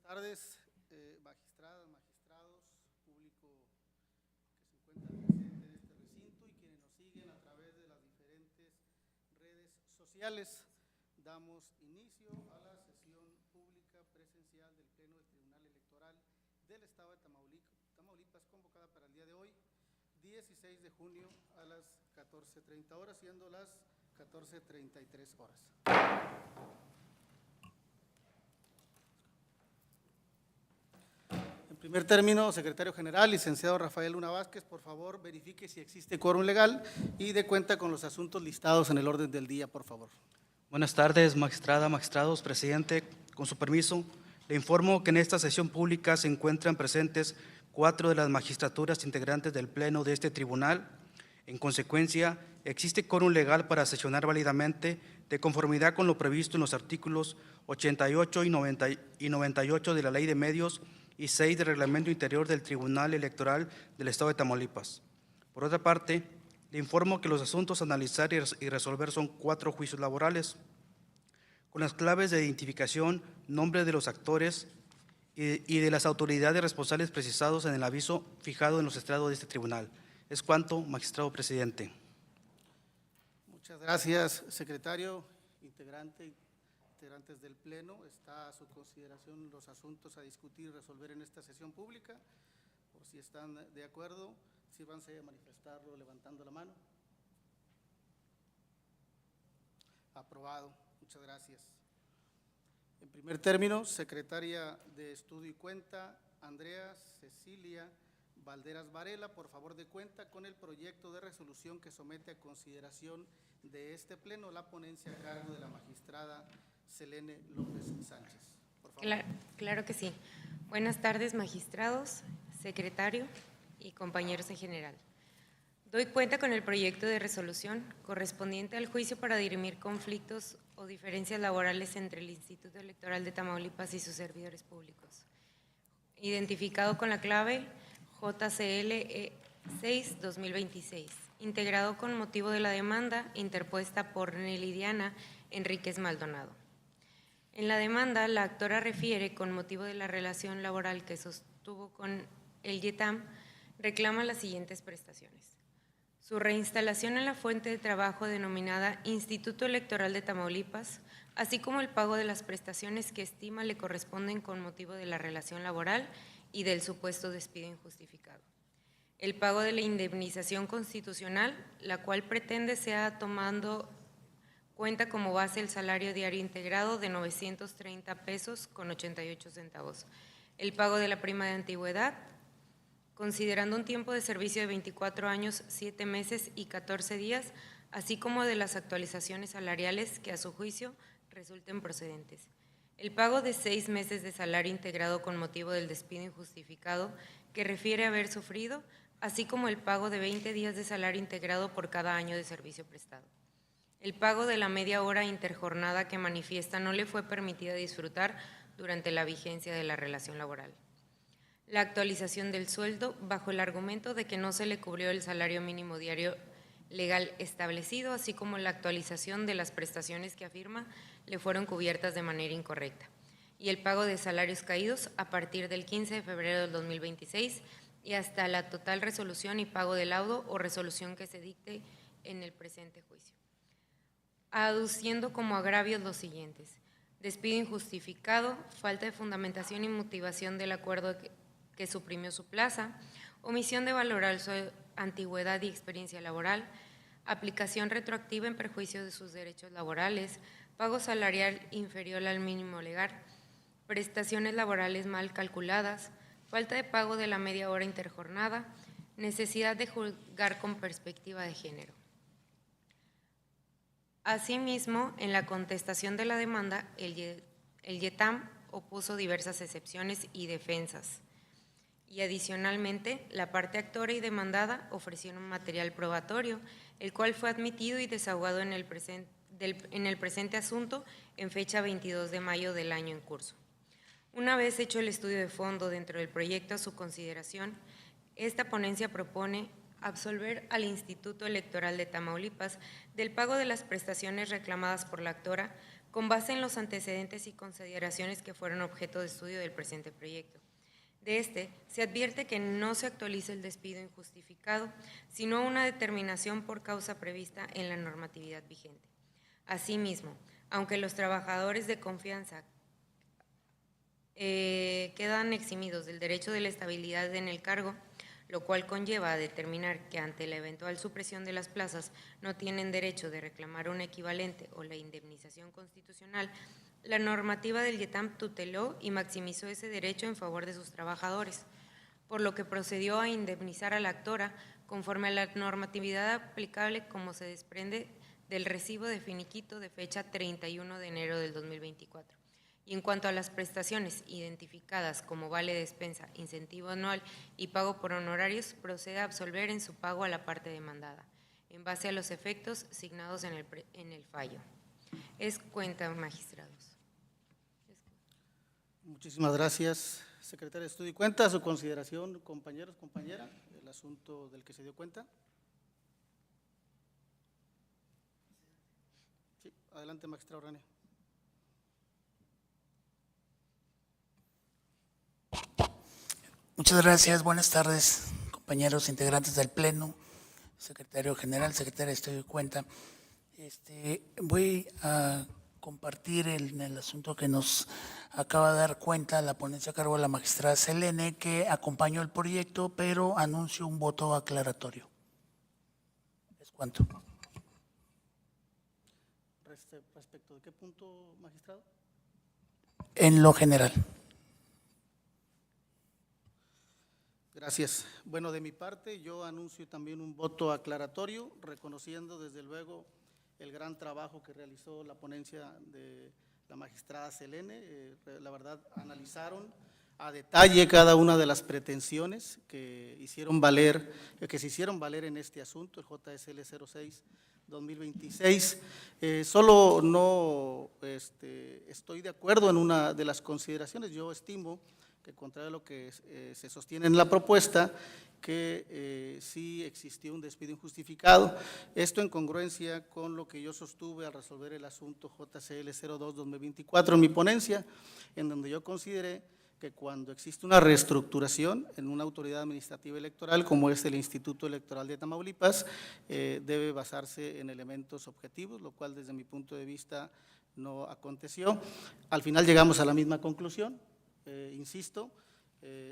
tardes, magistradas, magistrados, público que se encuentra presente en este recinto y quienes nos siguen a través de las diferentes redes sociales. Damos inicio a la sesión pública presencial del Pleno del Tribunal Electoral del Estado de Tamaulipas, convocada para el día de hoy, 16 de junio a las 14:30 horas, siendo las 14:33 horas. En primer término, secretario general, licenciado Rafael Luna Vázquez, por favor, verifique si existe quórum legal y dé cuenta con los asuntos listados en el orden del día, por favor. Buenas tardes, magistrada, magistrados, presidente. Con su permiso, le informo que en esta sesión pública se encuentran presentes 4 de las magistraturas integrantes del Pleno de este tribunal. En consecuencia, existe quórum legal para sesionar válidamente de conformidad con lo previsto en los artículos 88 y 98 de la Ley de Medios y 6 del Reglamento Interior del Tribunal Electoral del Estado de Tamaulipas. Por otra parte, le informo que los asuntos a analizar y resolver son 4 juicios laborales, con las claves de identificación, nombre de los actores y de las autoridades responsables precisados en el aviso fijado en los estrados de este tribunal. Es cuanto, magistrado presidente. Muchas gracias, secretario. Integrantes del Pleno, está a su consideración los asuntos a discutir y resolver en esta sesión pública. Por si están de acuerdo, sírvanse a manifestarlo levantando la mano. Aprobado. Muchas gracias. En primer término, secretaria de Estudio y Cuenta, Andrea Cecilia Valderas Varela, por favor de cuenta con el proyecto de resolución que somete a consideración de este Pleno la ponencia a cargo de la magistrada Selene López Sánchez. Por favor. Claro que sí. Buenas tardes, magistrados, secretario y compañeros en general. Doy cuenta con el proyecto de resolución correspondiente al juicio para dirimir conflictos o diferencias laborales entre el Instituto Electoral de Tamaulipas y sus servidores públicos, identificado con la clave JCL 6-2026, integrado con motivo de la demanda interpuesta por Nelidiana Enríquez Maldonado. En la demanda, la actora refiere, con motivo de la relación laboral que sostuvo con el YETAM, reclama las siguientes prestaciones: su reinstalación en la fuente de trabajo denominada Instituto Electoral de Tamaulipas, así como el pago de las prestaciones que estima le corresponden con motivo de la relación laboral y del supuesto despido injustificado. El pago de la indemnización constitucional, la cual pretende sea tomando cuenta como base el salario diario integrado de 930 pesos con 88 centavos. El pago de la prima de antigüedad, considerando un tiempo de servicio de 24 años, 7 meses y 14 días, así como de las actualizaciones salariales que a su juicio resulten procedentes. El pago de 6 meses de salario integrado con motivo del despido injustificado que refiere haber sufrido, así como el pago de 20 días de salario integrado por cada año de servicio prestado. El pago de la media hora interjornada que manifiesta no le fue permitida disfrutar durante la vigencia de la relación laboral. La actualización del sueldo bajo el argumento de que no se le cubrió el salario mínimo diario legal establecido, así como la actualización de las prestaciones que afirma le fueron cubiertas de manera incorrecta, y el pago de salarios caídos a partir del 15 de febrero del 2026 y hasta la total resolución y pago de laudo o resolución que se dicte en el presente juicio, aduciendo como agravios los siguientes: despido injustificado, falta de fundamentación y motivación del acuerdo que suprimió su plaza, omisión de valorar su antigüedad y experiencia laboral, aplicación retroactiva en perjuicio de sus derechos laborales, pago salarial inferior al mínimo legal, prestaciones laborales mal calculadas, falta de pago de la media hora interjornada, necesidad de juzgar con perspectiva de género. Asimismo, en la contestación de la demanda, el YETAM opuso diversas excepciones y defensas, y adicionalmente la parte actora y demandada ofrecieron material probatorio, el cual fue admitido y desahogado en el presente asunto en fecha 22 de mayo del año en curso. Una vez hecho el estudio de fondo dentro del proyecto a su consideración, esta ponencia propone absolver al Instituto Electoral de Tamaulipas del pago de las prestaciones reclamadas por la actora con base en los antecedentes y consideraciones que fueron objeto de estudio del presente proyecto. De este, se advierte que no se actualiza el despido injustificado, sino una determinación por causa prevista en la normatividad vigente. Asimismo, aunque los trabajadores de confianza quedan eximidos del derecho de la estabilidad en el cargo, lo cual conlleva a determinar que ante la eventual supresión de las plazas no tienen derecho de reclamar un equivalente o la indemnización constitucional, la normativa del IETAM tuteló y maximizó ese derecho en favor de sus trabajadores, por lo que procedió a indemnizar a la actora conforme a la normatividad aplicable como se desprende del recibo de finiquito de fecha 31 de enero del 2024. Y en cuanto a las prestaciones identificadas como vale despensa, incentivo anual y pago por honorarios, procede a absolver en su pago a la parte demandada, en base a los efectos signados en el fallo. Es cuenta, magistrados. Muchísimas gracias, secretaria de Estudio y Cuenta. A su consideración, compañeros, compañera, el asunto del que se dio cuenta. Sí, adelante, magistrado René. Muchas gracias, buenas tardes, compañeros integrantes del Pleno, secretario general, secretaria de Estudio y Cuenta. Voy a compartir en el asunto que nos acaba de dar cuenta la ponencia a cargo de la magistrada Selene, que acompañó el proyecto, pero anuncio un voto aclaratorio. ¿Es cuánto? ¿Respecto de qué punto, magistrado? En lo general. Gracias. Bueno, de mi parte, yo anuncio también un voto aclaratorio, reconociendo desde luego el gran trabajo que realizó la ponencia de la magistrada Selene. La verdad, analizaron a detalle cada una de las pretensiones que se hicieron valer en este asunto, el JSL 06-2026. Solo no estoy de acuerdo en una de las consideraciones. Yo estimo que, contrario a lo que se sostiene en la propuesta, que sí existió un despido injustificado. Esto en congruencia con lo que yo sostuve al resolver el asunto JCL 02-2024 en mi ponencia, en donde yo consideré que cuando existe una reestructuración en una autoridad administrativa electoral, como es el Instituto Electoral de Tamaulipas, debe basarse en elementos objetivos, lo cual desde mi punto de vista no aconteció. Al final llegamos a la misma conclusión. Insisto,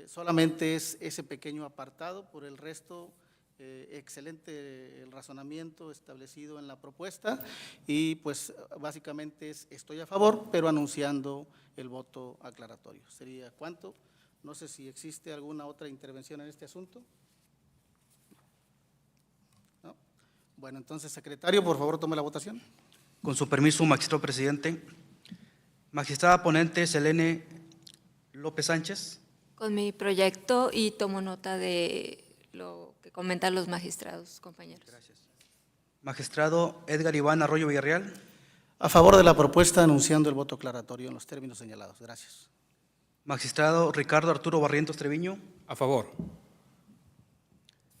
solamente es ese pequeño apartado. Por el resto, excelente el razonamiento establecido en la propuesta y pues básicamente estoy a favor, pero anunciando el voto aclaratorio. ¿Sería cuánto? No sé si existe alguna otra intervención en este asunto. ¿No? Bueno, entonces, secretario, por favor, tome la votación. Con su permiso, magistrado presidente. Magistrada ponente Selene López Sánchez. Con mi proyecto y tomo nota de lo que comentan los magistrados, compañeros. Gracias. Magistrado Edgar Iván Arroyo Villarreal. A favor de la propuesta, anunciando el voto aclaratorio en los términos señalados. Gracias. Magistrado Ricardo Arturo Barrientos Treviño. A favor.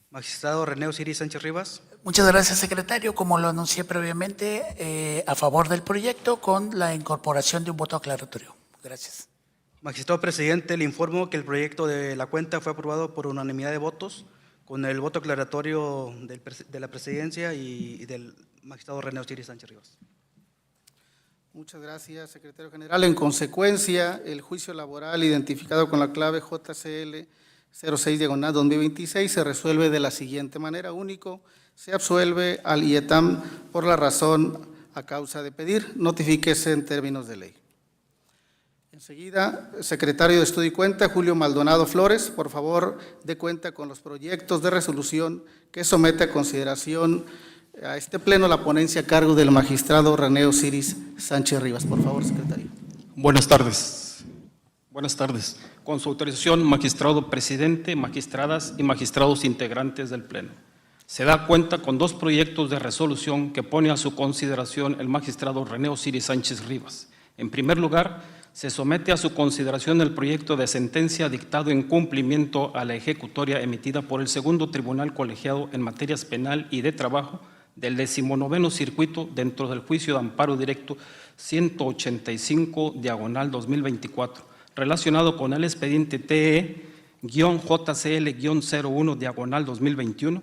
Magistrado René Osiris Sánchez Rivas. Muchas gracias, secretario. Como lo anuncié previamente, a favor del proyecto con la incorporación de un voto aclaratorio. Gracias. Magistrado presidente, le informo que el proyecto de la cuenta fue aprobado por unanimidad de votos, con el voto aclaratorio de la presidencia y del magistrado René Osiris Sánchez Rivas. Muchas gracias, secretario general. En consecuencia, el juicio laboral identificado con la clave JCL 06/2026 se resuelve de la siguiente manera. Único, se absuelve al IETAM por la razón a causa de pedir. Notifíquese en términos de ley. Enseguida, secretario de Estudio y Cuenta, Julio Maldonado Flores, por favor, dé cuenta con los proyectos de resolución que somete a consideración a este pleno la ponencia a cargo del magistrado René Osiris Sánchez Rivas. Por favor, secretario. Buenas tardes. Buenas tardes. Con su autorización, magistrado presidente, magistradas y magistrados integrantes del Pleno. Se da cuenta con dos proyectos de resolución que pone a su consideración el magistrado René Osiris Sánchez Rivas. En primer lugar, se somete a su consideración el proyecto de sentencia dictado en cumplimiento a la ejecutoria emitida por el Segundo Tribunal Colegiado en materias penal y de trabajo del 19º circuito dentro del juicio de amparo directo 185/2024, relacionado con el expediente TE-JCL-01/2021,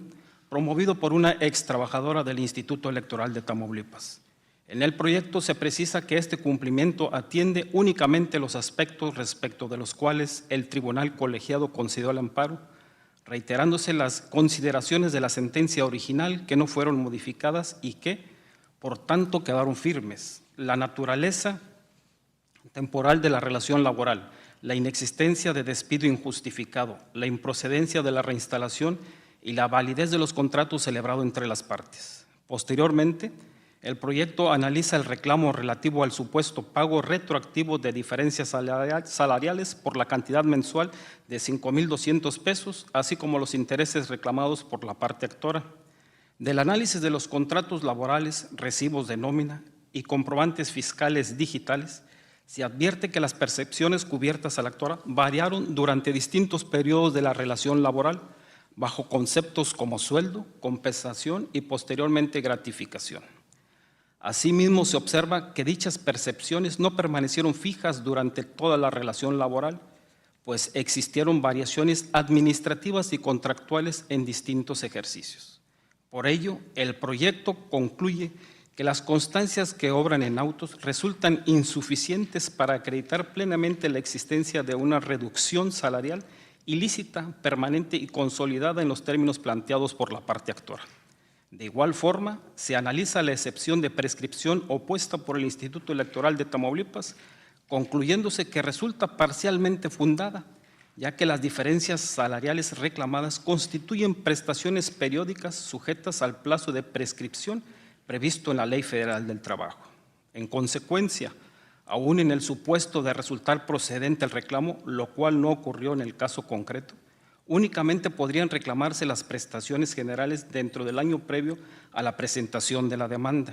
promovido por una ex trabajadora del Instituto Electoral de Tamaulipas. En el proyecto se precisa que este cumplimiento atiende únicamente los aspectos respecto de los cuales el tribunal colegiado concedió el amparo, reiterándose las consideraciones de la sentencia original que no fueron modificadas y que, por tanto, quedaron firmes. La naturaleza temporal de la relación laboral, la inexistencia de despido injustificado, la improcedencia de la reinstalación y la validez de los contratos celebrados entre las partes. Posteriormente, el proyecto analiza el reclamo relativo al supuesto pago retroactivo de diferencias salariales por la cantidad mensual de 5,200 pesos, así como los intereses reclamados por la parte actora. Del análisis de los contratos laborales, recibos de nómina y comprobantes fiscales digitales, se advierte que las percepciones cubiertas a la actora variaron durante distintos periodos de la relación laboral, bajo conceptos como sueldo, compensación y posteriormente gratificación. Asimismo, se observa que dichas percepciones no permanecieron fijas durante toda la relación laboral, pues existieron variaciones administrativas y contractuales en distintos ejercicios. Por ello, el proyecto concluye que las constancias que obran en autos resultan insuficientes para acreditar plenamente la existencia de una reducción salarial ilícita, permanente y consolidada en los términos planteados por la parte actora. De igual forma, se analiza la excepción de prescripción opuesta por el Instituto Electoral de Tamaulipas, concluyéndose que resulta parcialmente fundada, ya que las diferencias salariales reclamadas constituyen prestaciones periódicas sujetas al plazo de prescripción previsto en la Ley Federal del Trabajo. En consecuencia, aún en el supuesto de resultar procedente el reclamo, lo cual no ocurrió en el caso concreto, únicamente podrían reclamarse las prestaciones generales dentro del año previo a la presentación de la demanda.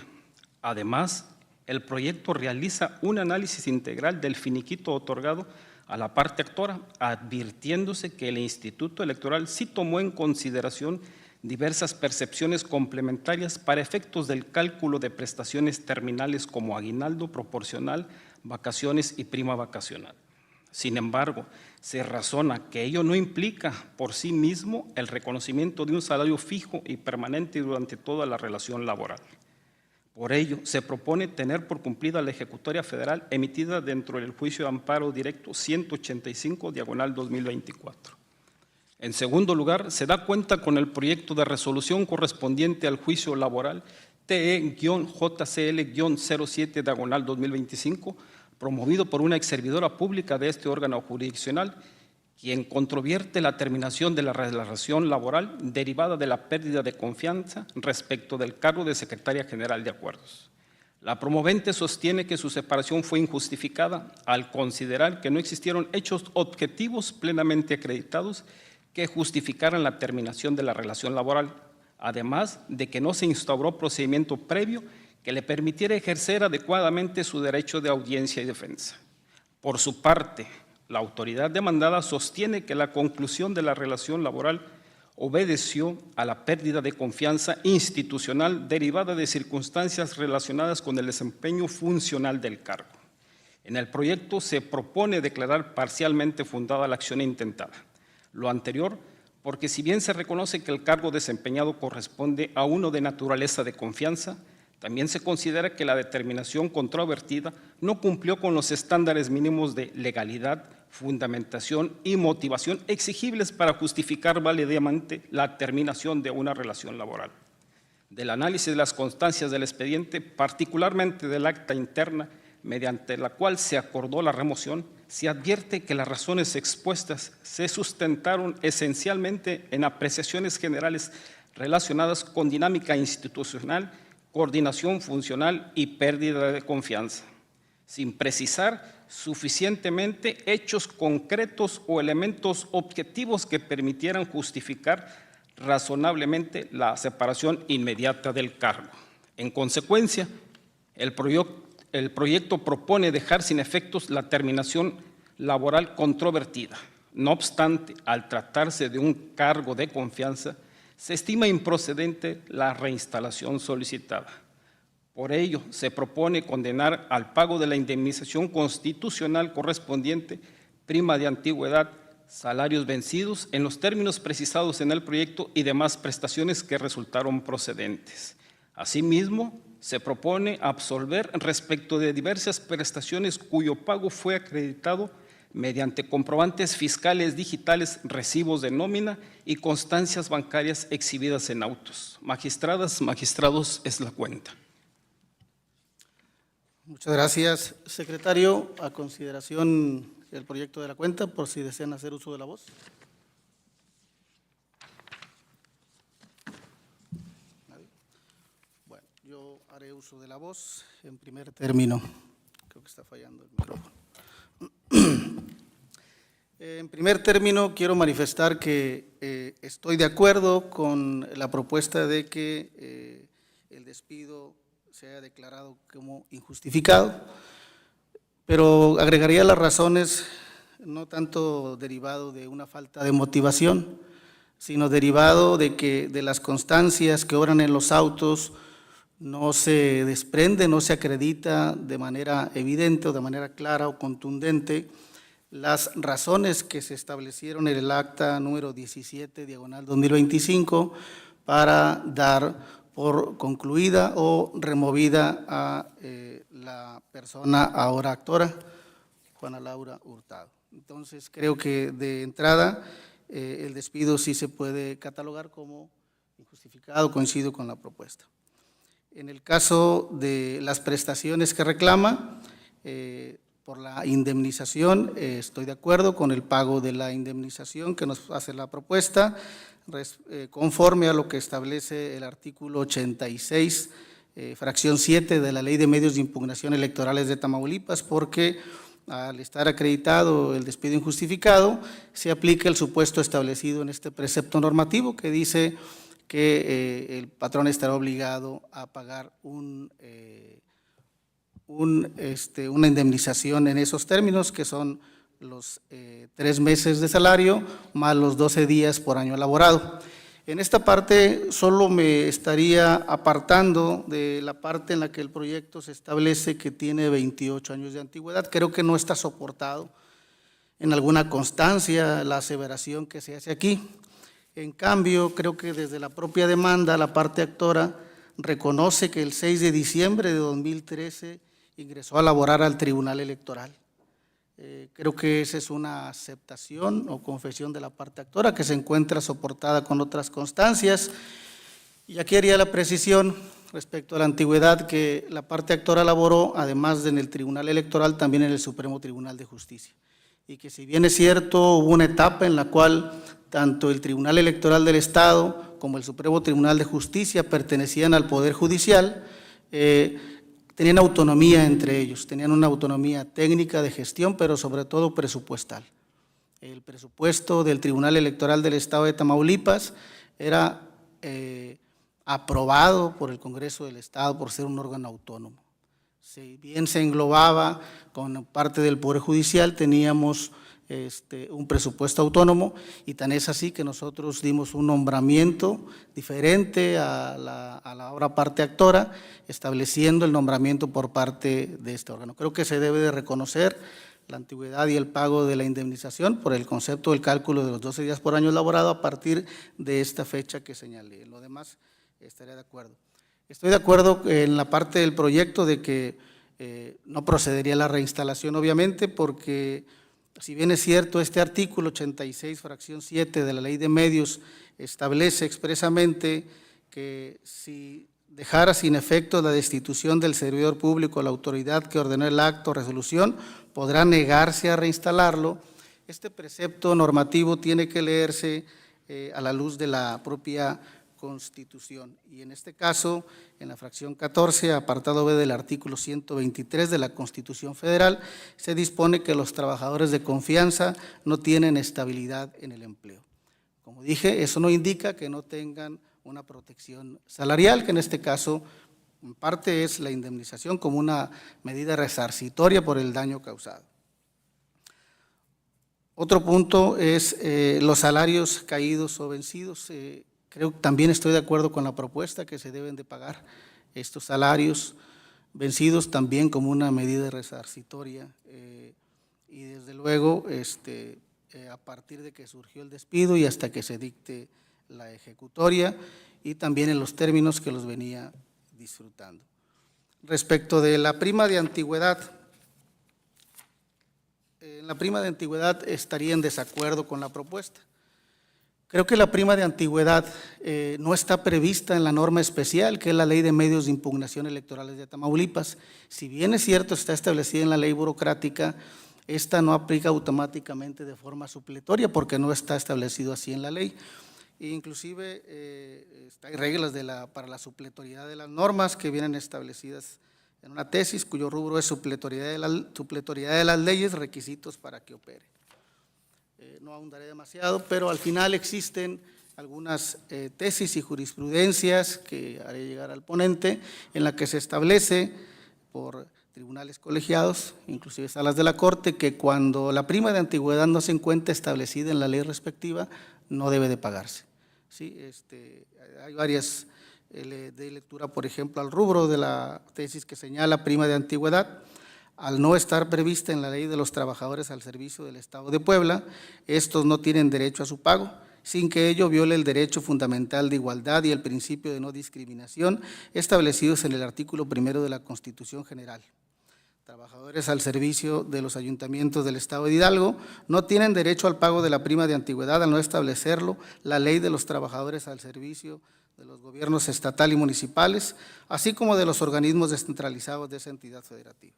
Además, el proyecto realiza un análisis integral del finiquito otorgado a la parte actora, advirtiéndose que el Instituto Electoral sí tomó en consideración diversas percepciones complementarias para efectos del cálculo de prestaciones terminales como aguinaldo proporcional, vacaciones y prima vacacional. Sin embargo, se razona que ello no implica por sí mismo el reconocimiento de un salario fijo y permanente durante toda la relación laboral. Por ello, se propone tener por cumplida la ejecutoria federal emitida dentro del juicio de amparo directo 185/2024. En segundo lugar, se da cuenta con el proyecto de resolución correspondiente al juicio laboral TE-JCL-07/2025, promovido por una exservidora pública de este órgano jurisdiccional, quien controvierte la terminación de la relación laboral derivada de la pérdida de confianza respecto del cargo de secretaria general de acuerdos. La promovente sostiene que su separación fue injustificada al considerar que no existieron hechos objetivos plenamente acreditados que justificaran la terminación de la relación laboral, además de que no se instauró procedimiento previo que le permitiera ejercer adecuadamente su derecho de audiencia y defensa. Por su parte, la autoridad demandada sostiene que la conclusión de la relación laboral obedeció a la pérdida de confianza institucional derivada de circunstancias relacionadas con el desempeño funcional del cargo. En el proyecto se propone declarar parcialmente fundada la acción intentada. Lo anterior, porque si bien se reconoce que el cargo desempeñado corresponde a uno de naturaleza de confianza, también se considera que la determinación controvertida no cumplió con los estándares mínimos de legalidad, fundamentación y motivación exigibles para justificar válidamente la terminación de una relación laboral. Del análisis de las constancias del expediente, particularmente del acta interna, mediante la cual se acordó la remoción, se advierte que las razones expuestas se sustentaron esencialmente en apreciaciones generales relacionadas con dinámica institucional, coordinación funcional y pérdida de confianza, sin precisar suficientemente hechos concretos o elementos objetivos que permitieran justificar razonablemente la separación inmediata del cargo. En consecuencia, el proyecto propone dejar sin efectos la terminación laboral controvertida. No obstante, al tratarse de un cargo de confianza, se estima improcedente la reinstalación solicitada. Por ello, se propone condenar al pago de la indemnización constitucional correspondiente, prima de antigüedad, salarios vencidos en los términos precisados en el proyecto y demás prestaciones que resultaron procedentes. Asimismo, se propone absolver respecto de diversas prestaciones cuyo pago fue acreditado mediante comprobantes fiscales digitales, recibos de nómina y constancias bancarias exhibidas en autos. Magistradas, magistrados, es la cuenta. Muchas gracias, secretario. A consideración el proyecto de la cuenta, por si desean hacer uso de la voz. Bueno, yo haré uso de la voz en primer término. Creo que está fallando el micrófono. En primer término, quiero manifestar que estoy de acuerdo con la propuesta de que el despido se haya declarado como injustificado, pero agregaría las razones no tanto derivado de una falta de motivación, sino derivado de que de las constancias que obran en los autos no se desprende, no se acredita de manera evidente o de manera clara o contundente las razones que se establecieron en el acta número 17/2025 para dar por concluida o removida a la persona ahora actora, Juana Laura Hurtado. Entonces, creo que de entrada el despido sí se puede catalogar como injustificado, coincido con la propuesta. En el caso de las prestaciones que reclama, por la indemnización, estoy de acuerdo con el pago de la indemnización que nos hace la propuesta, conforme a lo que establece el artículo 86, fracción 7 de la Ley de Medios de Impugnación Electorales de Tamaulipas, porque al estar acreditado el despido injustificado, se aplica el supuesto establecido en este precepto normativo que dice que el patrón estará obligado a pagar una indemnización en esos términos, que son los 3 meses de salario más los 12 días por año laborado. En esta parte solo me estaría apartando de la parte en la que el proyecto se establece que tiene 28 años de antigüedad. Creo que no está soportado en alguna constancia la aseveración que se hace aquí. En cambio, creo que desde la propia demanda, la parte actora reconoce que el 6 de diciembre de 2013 ingresó a laborar al Tribunal Electoral. Creo que esa es una aceptación o confesión de la parte actora que se encuentra soportada con otras constancias. Y aquí haría la precisión respecto a la antigüedad que la parte actora laboró, además de en el Tribunal Electoral, también en el Supremo Tribunal de Justicia. Y que si bien es cierto, hubo una etapa en la cual tanto el Tribunal Electoral del Estado como el Supremo Tribunal de Justicia pertenecían al Poder Judicial, tenían autonomía entre ellos, tenían una autonomía técnica de gestión, pero sobre todo presupuestal. El presupuesto del Tribunal Electoral del Estado de Tamaulipas era aprobado por el Congreso del Estado por ser un órgano autónomo. Si bien se englobaba con parte del Poder Judicial, teníamos un presupuesto autónomo, y tan es así que nosotros dimos un nombramiento diferente a la ahora parte actora, estableciendo el nombramiento por parte de este órgano. Creo que se debe de reconocer la antigüedad y el pago de la indemnización por el concepto del cálculo de los 12 días por año laborado a partir de esta fecha que señalé. Lo demás estaría de acuerdo. Estoy de acuerdo en la parte del proyecto de que no procedería la reinstalación, obviamente, porque si bien es cierto, este artículo 86, fracción 7 de la Ley de Medios establece expresamente que si dejara sin efecto la destitución del servidor público, la autoridad que ordenó el acto o resolución podrá negarse a reinstalarlo. Este precepto normativo tiene que leerse a la luz de la propia Constitución, y en este caso, en la fracción 14, apartado B del artículo 123 de la Constitución Federal, se dispone que los trabajadores de confianza no tienen estabilidad en el empleo. Como dije, eso no indica que no tengan una protección salarial, que en este caso, en parte es la indemnización como una medida resarcitoria por el daño causado. Otro punto es los salarios caídos o vencidos. Creo que también estoy de acuerdo con la propuesta que se deben de pagar estos salarios vencidos también como una medida resarcitoria y desde luego a partir de que surgió el despido y hasta que se dicte la ejecutoria y también en los términos que los venía disfrutando. Respecto de la prima de antigüedad, en la prima de antigüedad estaría en desacuerdo con la propuesta. Creo que la prima de antigüedad no está prevista en la norma especial, que es la Ley de Medios de Impugnación Electorales de Tamaulipas. Si bien es cierto, está establecida en la ley burocrática, esta no aplica automáticamente de forma supletoria porque no está establecido así en la ley. Inclusive hay reglas para la supletoriedad de las normas que vienen establecidas en una tesis cuyo rubro es supletoriedad de las leyes, requisitos para que opere. No ahondaré demasiado, pero al final existen algunas tesis y jurisprudencias que haré llegar al ponente en la que se establece por tribunales colegiados, inclusive salas de la Corte, que cuando la prima de antigüedad no se encuentra establecida en la ley respectiva, no debe de pagarse. ¿Sí? Hay varias de lectura, por ejemplo, al rubro de la tesis que señala prima de antigüedad. Al no estar prevista en la ley de los trabajadores al servicio del Estado de Puebla, estos no tienen derecho a su pago, sin que ello viole el derecho fundamental de igualdad y el principio de no discriminación establecidos en el artículo 1 de la Constitución General. Trabajadores al servicio de los ayuntamientos del Estado de Hidalgo no tienen derecho al pago de la prima de antigüedad al no establecerlo la ley de los trabajadores al servicio de los gobiernos estatal y municipales, así como de los organismos descentralizados de esa entidad federativa.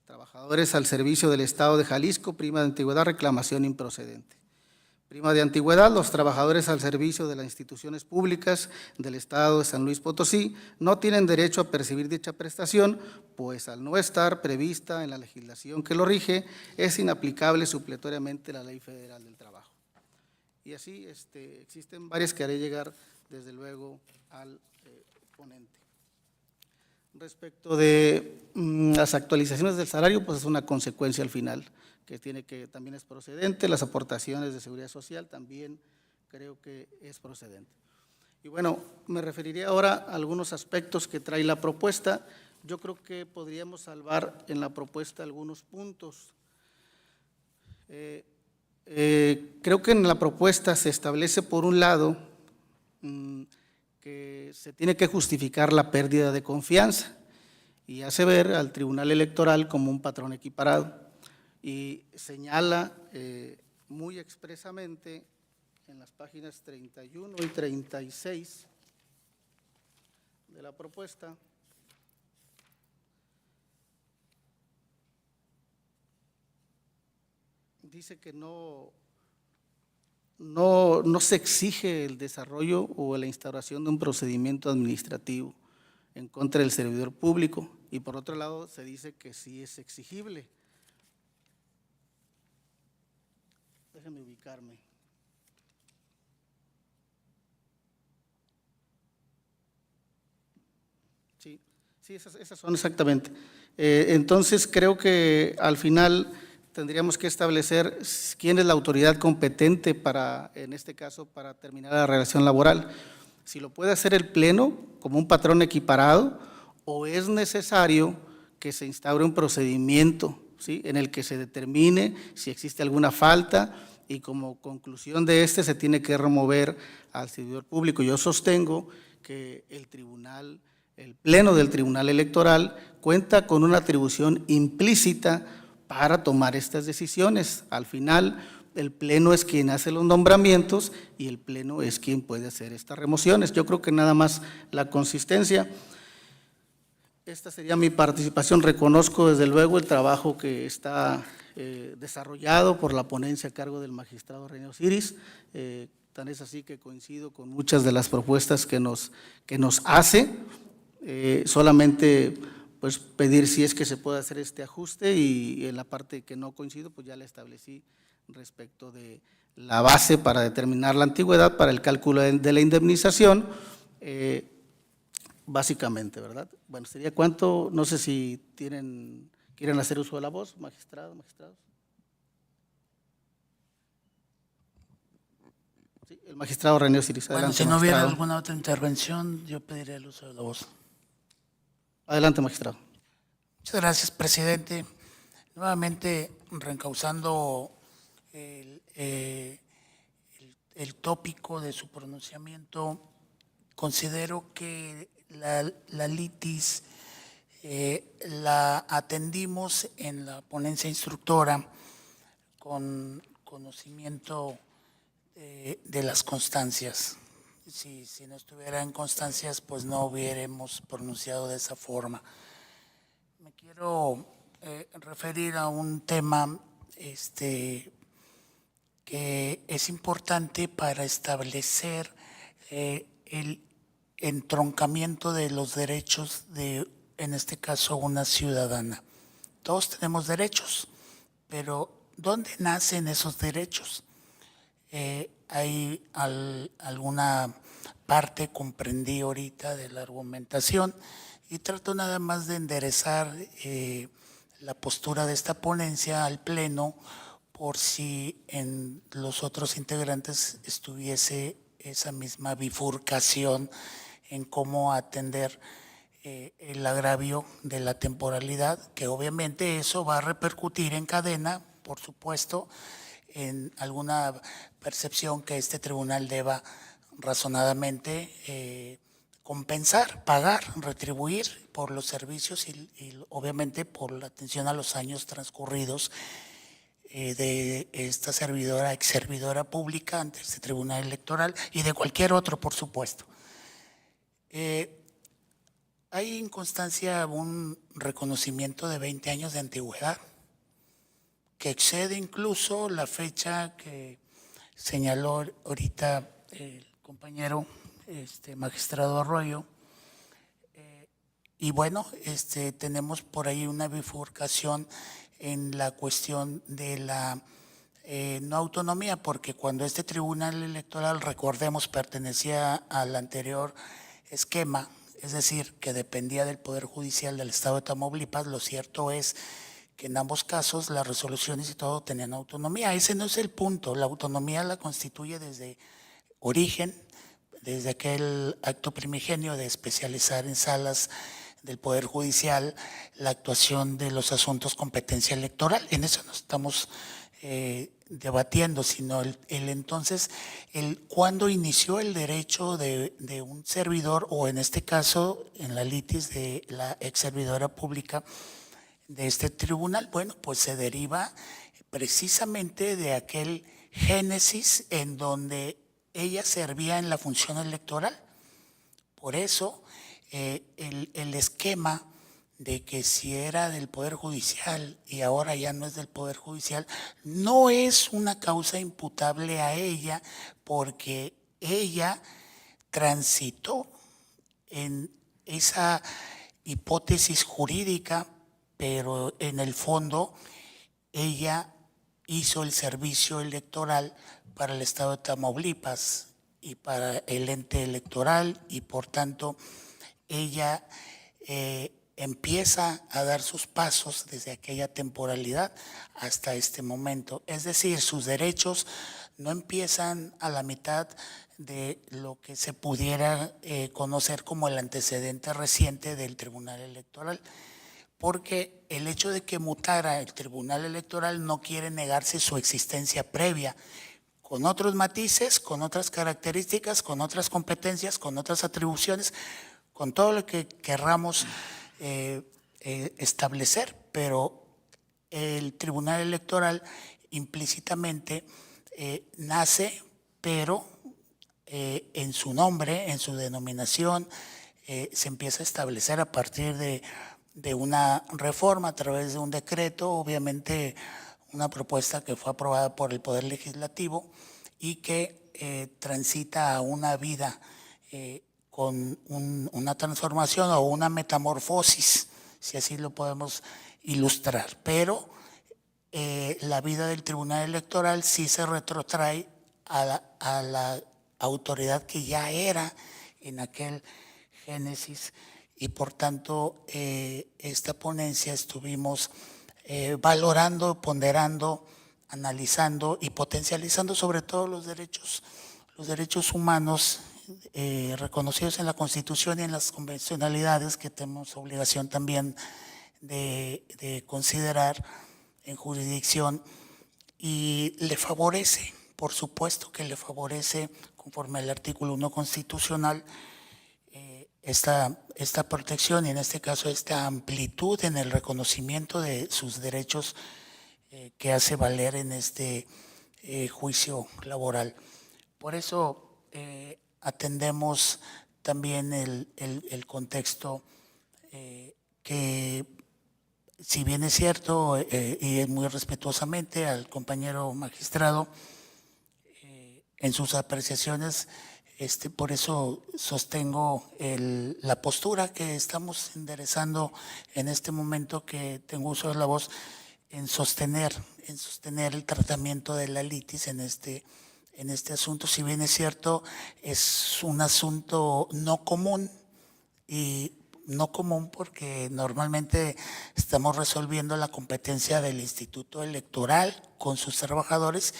Trabajadores al servicio del Estado de Jalisco, prima de antigüedad, reclamación improcedente. Prima de antigüedad, los trabajadores al servicio de las instituciones públicas del Estado de San Luis Potosí no tienen derecho a percibir dicha prestación, pues al no estar prevista en la legislación que lo rige, es inaplicable supletoriamente la Ley Federal del Trabajo. Y así existen varias que haré llegar desde luego al ponente. Respecto de las actualizaciones del salario, pues es una consecuencia al final, que también es procedente. Las aportaciones de seguridad social también creo que es procedente. Y bueno, me referiré ahora a algunos aspectos que trae la propuesta. Yo creo que podríamos salvar en la propuesta algunos puntos. Creo que en la propuesta se establece, por un lado, que se tiene que justificar la pérdida de confianza y hace ver al Tribunal Electoral como un patrón equiparado y señala muy expresamente en las páginas 31 y 36 de la propuesta dice que no se exige el desarrollo o la instauración de un procedimiento administrativo en contra del servidor público y por otro lado se dice que sí es exigible. Déjenme ubicarme. Sí, esas son exactamente. Entonces creo que al final tendríamos que establecer quién es la autoridad competente en este caso, para terminar la relación laboral. Si lo puede hacer el Pleno como un patrón equiparado o es necesario que se instaure un procedimiento, ¿sí?, en el que se determine si existe alguna falta y como conclusión de se tiene que remover al servidor público. Yo sostengo que el Pleno del Tribunal Electoral cuenta con una atribución implícita para tomar estas decisiones. Al final, el Pleno es quien hace los nombramientos y el Pleno es quien puede hacer estas remociones. Yo creo que nada más la consistencia. Esta sería mi participación. Reconozco desde luego el trabajo que está desarrollado por la ponencia a cargo del magistrado René Osiris. Tan es así que coincido con muchas de las propuestas que nos hace. Solamente pues pedir si es que se puede hacer este ajuste y en la parte que no coincido pues ya la establecí respecto de la base para determinar la antigüedad para el cálculo de la indemnización, básicamente, ¿verdad? Bueno, sería cuánto, no sé si quieren hacer uso de la voz, magistrados. Sí, el magistrado René Osiris. Bueno, Adelante, si no hubiera magistrado. alguna otra intervención, yo pediría el uso de la voz. Adelante, magistrado. Muchas gracias, presidente. Nuevamente, reencauzando el tópico de su pronunciamiento, considero que la litis la atendimos en la ponencia instructora con conocimiento de las constancias. Si no estuviera en constancias, pues no hubiéramos pronunciado de esa forma. Me quiero referir a un tema que es importante para establecer el entroncamiento de los derechos de, en este caso, una ciudadana. Todos tenemos derechos, pero ¿dónde nacen esos derechos? Hay alguna parte, comprendí ahorita, de la argumentación y trato nada más de enderezar la postura de esta ponencia al Pleno por si en los otros integrantes estuviese esa misma bifurcación en cómo atender el agravio de la temporalidad, que obviamente eso va a repercutir en cadena, por supuesto, en alguna percepción que este tribunal deba razonadamente compensar, pagar, retribuir por los servicios y obviamente por la atención a los años transcurridos de esta servidora, ex servidora pública ante este tribunal electoral y de cualquier otro, por supuesto. Hay en constancia un reconocimiento de 20 años de antigüedad que excede incluso la fecha que señaló ahorita el compañero magistrado Arroyo. Y bueno, tenemos por ahí una bifurcación en la cuestión de la no autonomía, porque cuando este tribunal electoral, recordemos, pertenecía al anterior esquema, es decir, que dependía del Poder Judicial del Estado de Tamaulipas, lo cierto es que en ambos casos las resoluciones y todo tenían autonomía. Ese no es el punto, la autonomía la constituye desde origen, desde aquel acto primigenio de especializar en salas del Poder Judicial la actuación de los asuntos competencia electoral. En eso no estamos debatiendo, sino entonces, cuándo inició el derecho de un servidor, o en este caso, en la litis de la ex servidora pública de este tribunal. Bueno, pues se deriva precisamente de aquel génesis en donde ella servía en la función electoral. Por eso, el esquema de que si era del Poder Judicial y ahora ya no es del Poder Judicial, no es una causa imputable a ella, porque ella transitó en esa hipótesis jurídica, pero en el fondo ella hizo el servicio electoral para el Estado de Tamaulipas y para el ente electoral, y por tanto ella empieza a dar sus pasos desde aquella temporalidad hasta este momento. Es decir, sus derechos no empiezan a la mitad de lo que se pudiera conocer como el antecedente reciente del Tribunal Electoral, porque el hecho de que mutara el Tribunal Electoral no quiere negarse su existencia previa, con otros matices, con otras características, con otras competencias, con otras atribuciones, con todo lo que querramos establecer, pero el Tribunal Electoral implícitamente nace, pero en su nombre, en su denominación, se empieza a establecer a partir de una reforma a través de un decreto, obviamente una propuesta que fue aprobada por el Poder Legislativo y que transita a una vida con una transformación o una metamorfosis, si así lo podemos ilustrar. Pero la vida del Tribunal Electoral sí se retrotrae a la autoridad que ya era en aquel génesis, y por tanto esta ponencia estuvimos valorando, ponderando, analizando y potencializando sobre todo los derechos los derechos humanos reconocidos en la Constitución y en las convencionalidades que tenemos obligación también de considerar en jurisdicción, y le favorece, por supuesto que le favorece, conforme al artículo 1 constitucional, esta protección y en este caso esta amplitud en el reconocimiento de sus derechos que hace valer en este juicio laboral. Por eso atendemos también el contexto que, si bien es cierto, y muy respetuosamente al compañero magistrado, en sus apreciaciones, por eso sostengo la postura que estamos enderezando en este momento que tengo uso de la voz, en sostener el tratamiento de la litis en este asunto. Si bien es cierto, es un asunto no común, y no común porque normalmente estamos resolviendo la competencia del Instituto Electoral con sus trabajadores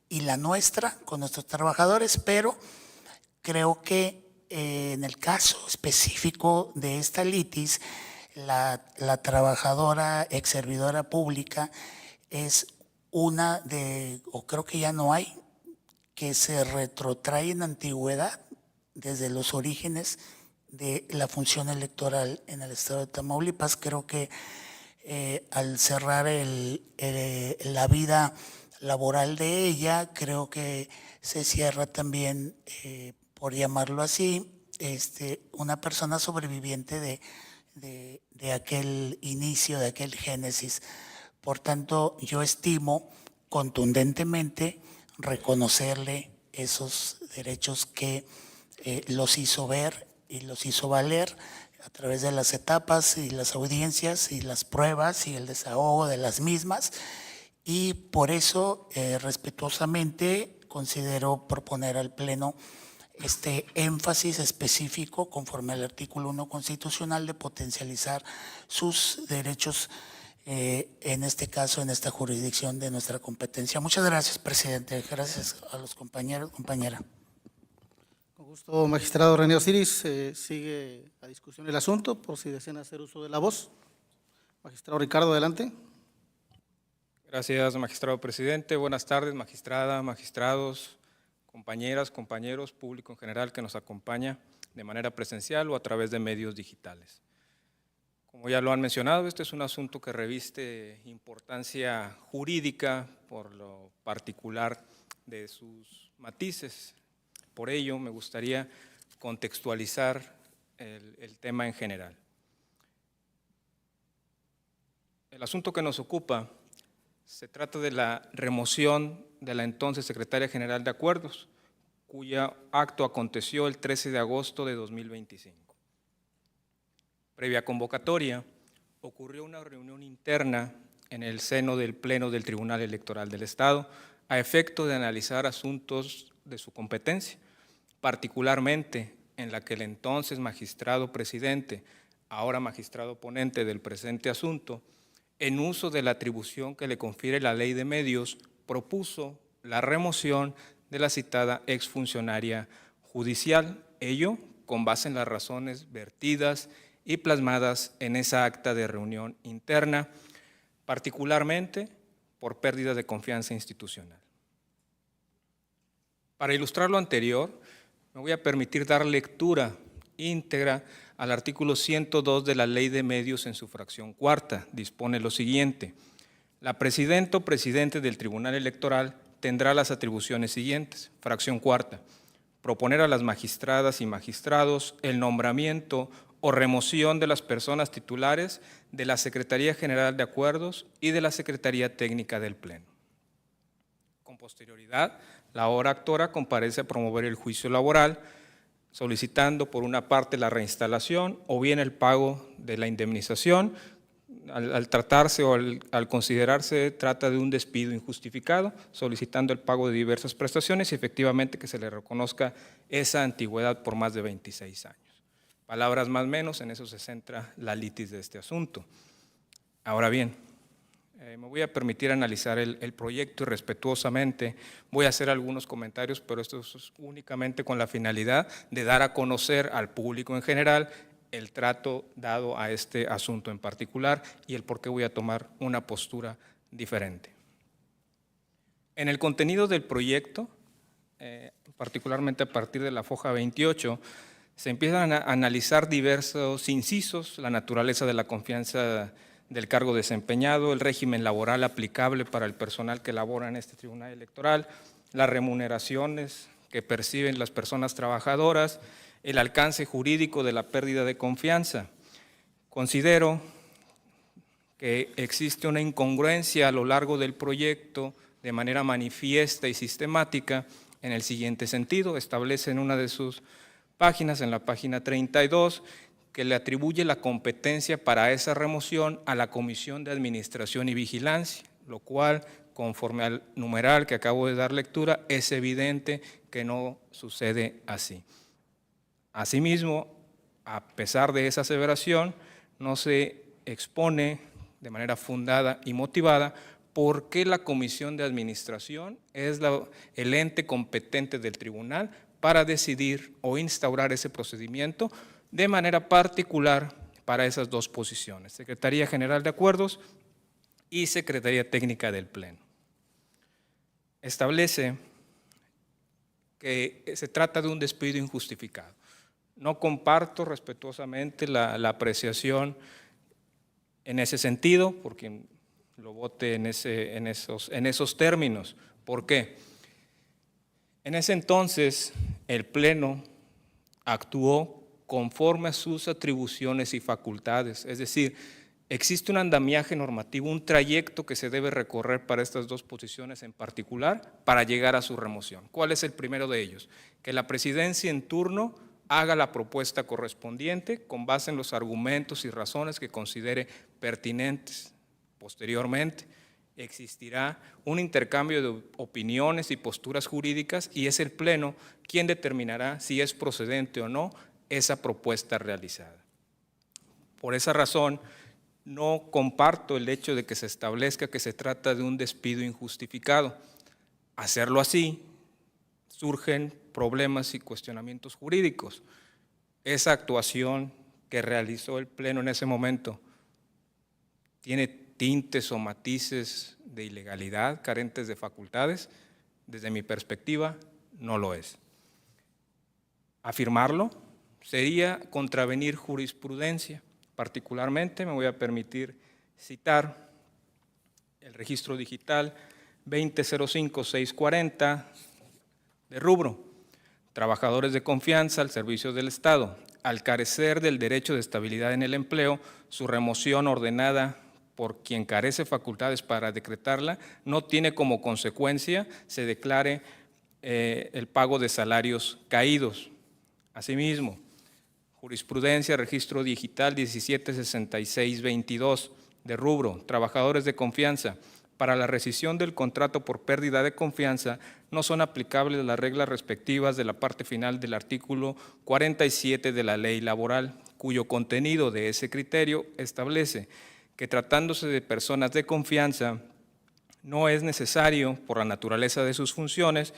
y la nuestra con nuestros trabajadores, pero creo que en el caso específico de esta litis, la trabajadora ex servidora pública es una de, o creo que ya no hay, que se retrotrae en antigüedad desde los orígenes de la función electoral en el estado de Tamaulipas. Creo que al cerrar la vida laboral de ella, creo que se cierra también, por llamarlo así, una persona sobreviviente de aquel inicio, de aquel génesis. Por tanto, yo estimo contundentemente reconocerle esos derechos que los hizo ver y los hizo valer a través de las etapas y las audiencias y las pruebas y el desahogo de las mismas, y por eso respetuosamente considero proponer al Pleno este énfasis específico conforme al artículo 1 constitucional de potencializar sus derechos, en este caso, en esta jurisdicción de nuestra competencia. Muchas gracias, presidente. Gracias a los compañeros, compañera. Con gusto, magistrado René Osiris. Sigue a discusión el asunto, por si desean hacer uso de la voz. Magistrado Ricardo, adelante. Gracias, magistrado presidente. Buenas tardes, magistrada, magistrados, compañeras, compañeros, público en general que nos acompaña de manera presencial o a través de medios digitales. Como ya lo han mencionado, este es un asunto que reviste importancia jurídica por lo particular de sus matices. Por ello, me gustaría contextualizar el tema en general. El asunto que nos ocupa se trata de la remoción de la entonces Secretaria General de Acuerdos, cuyo acto aconteció el 13 de agosto de 2025. Previa convocatoria, ocurrió una reunión interna en el seno del Pleno del Tribunal Electoral del Estado a efecto de analizar asuntos de su competencia, particularmente en la que el entonces magistrado presidente, ahora magistrado ponente del presente asunto, en uso de la atribución que le confiere la Ley de Medios, propuso la remoción de la citada exfuncionaria judicial, ello con base en las razones vertidas y plasmadas en esa acta de reunión interna, particularmente por pérdida de confianza institucional. Para ilustrar lo anterior, me voy a permitir dar lectura íntegra al artículo 102 de la Ley de Medios en su fracción cuarta. Dispone lo siguiente: la presidenta o presidente del Tribunal Electoral tendrá las atribuciones siguientes. Fracción cuarta: proponer a las magistradas y magistrados el nombramiento o remoción de las personas titulares de la Secretaría General de Acuerdos y de la Secretaría Técnica del Pleno. Con posterioridad, la hora actora comparece a promover el juicio laboral, solicitando por una parte la reinstalación o bien el pago de la indemnización. Al tratarse o al considerarse trata de un despido injustificado, solicitando el pago de diversas prestaciones y efectivamente que se le reconozca esa antigüedad por más de 26 años. Palabras más o menos, en eso se centra la litis de este asunto. Ahora bien, Me voy a permitir analizar el proyecto y respetuosamente voy a hacer algunos comentarios, pero esto es únicamente con la finalidad de dar a conocer al público en general el trato dado a este asunto en particular y el por qué voy a tomar una postura diferente. En el contenido del proyecto, particularmente a partir de la foja 28, se empiezan a analizar diversos incisos, la naturaleza de la confianza del cargo desempeñado, el régimen laboral aplicable para el personal que labora en este tribunal electoral, las remuneraciones que perciben las personas trabajadoras, el alcance jurídico de la pérdida de confianza. Considero que existe una incongruencia a lo largo del proyecto de manera manifiesta y sistemática en el siguiente sentido. Establece en una de sus páginas, en la página 32, que le atribuye la competencia para esa remoción a la Comisión de Administración y Vigilancia, lo cual, conforme al numeral que acabo de dar lectura, es evidente que no sucede así. Asimismo, a pesar de esa aseveración, no se expone de manera fundada y motivada por qué la Comisión de Administración es el ente competente del tribunal para decidir o instaurar ese procedimiento de manera particular para esas dos posiciones, Secretaría General de Acuerdos y Secretaría Técnica del Pleno. Establece que se trata de un despido injustificado. No comparto respetuosamente la apreciación en ese sentido, porque lo vote en esos términos. ¿Por qué? En ese entonces, el Pleno actuó conforme a sus atribuciones y facultades, es decir, existe un andamiaje normativo, un trayecto que se debe recorrer para estas dos posiciones en particular para llegar a su remoción. ¿Cuál es el primero de ellos? Que la presidencia en turno haga la propuesta correspondiente con base en los argumentos y razones que considere pertinentes. Posteriormente, existirá un intercambio de opiniones y posturas jurídicas y es el Pleno quien determinará si es procedente o no esa propuesta realizada. Por esa razón, no comparto el hecho de que se establezca que se trata de un despido injustificado. Hacerlo así, surgen problemas y cuestionamientos jurídicos. Esa actuación que realizó el Pleno en ese momento tiene tintes o matices de ilegalidad, carentes de facultades. Desde mi perspectiva, no lo es. Afirmarlo sería contravenir jurisprudencia. Particularmente me voy a permitir citar el registro digital 2005-640 de rubro. Trabajadores de confianza al servicio del Estado. Al carecer del derecho de estabilidad en el empleo, su remoción ordenada por quien carece facultades para decretarla no tiene como consecuencia se declare el pago de salarios caídos. Asimismo, jurisprudencia, registro digital 1766-22 de rubro, trabajadores de confianza. Para la rescisión del contrato por pérdida de confianza no son aplicables las reglas respectivas de la parte final del artículo 47 de la Ley Laboral, cuyo contenido de ese criterio establece que tratándose de personas de confianza no es necesario, por la naturaleza de sus funciones,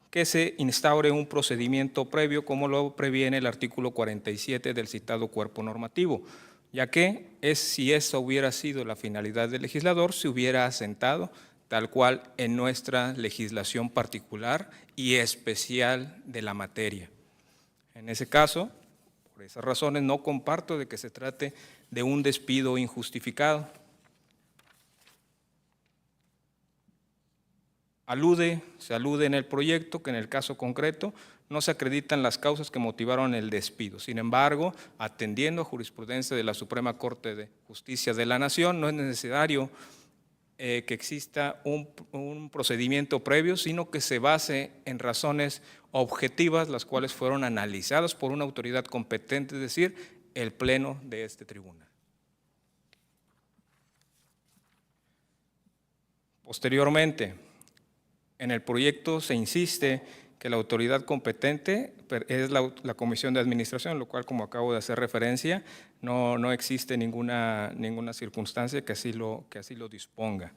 que se instaure un procedimiento previo como lo previene el artículo 47 del citado cuerpo normativo, ya que si esa hubiera sido la finalidad del legislador, se hubiera asentado tal cual en nuestra legislación particular y especial de la materia. En ese caso, por esas razones, no comparto de que se trate de un despido injustificado. Se alude en el proyecto que en el caso concreto no se acreditan las causas que motivaron el despido. Sin embargo, atendiendo a jurisprudencia de la Suprema Corte de Justicia de la Nación, no es necesario que exista un procedimiento previo, sino que se base en razones objetivas, las cuales fueron analizadas por una autoridad competente, es decir, el Pleno de este tribunal. Posteriormente, en el proyecto se insiste que la autoridad competente es la Comisión de Administración, lo cual, como acabo de hacer referencia, no existe ninguna circunstancia que así lo disponga.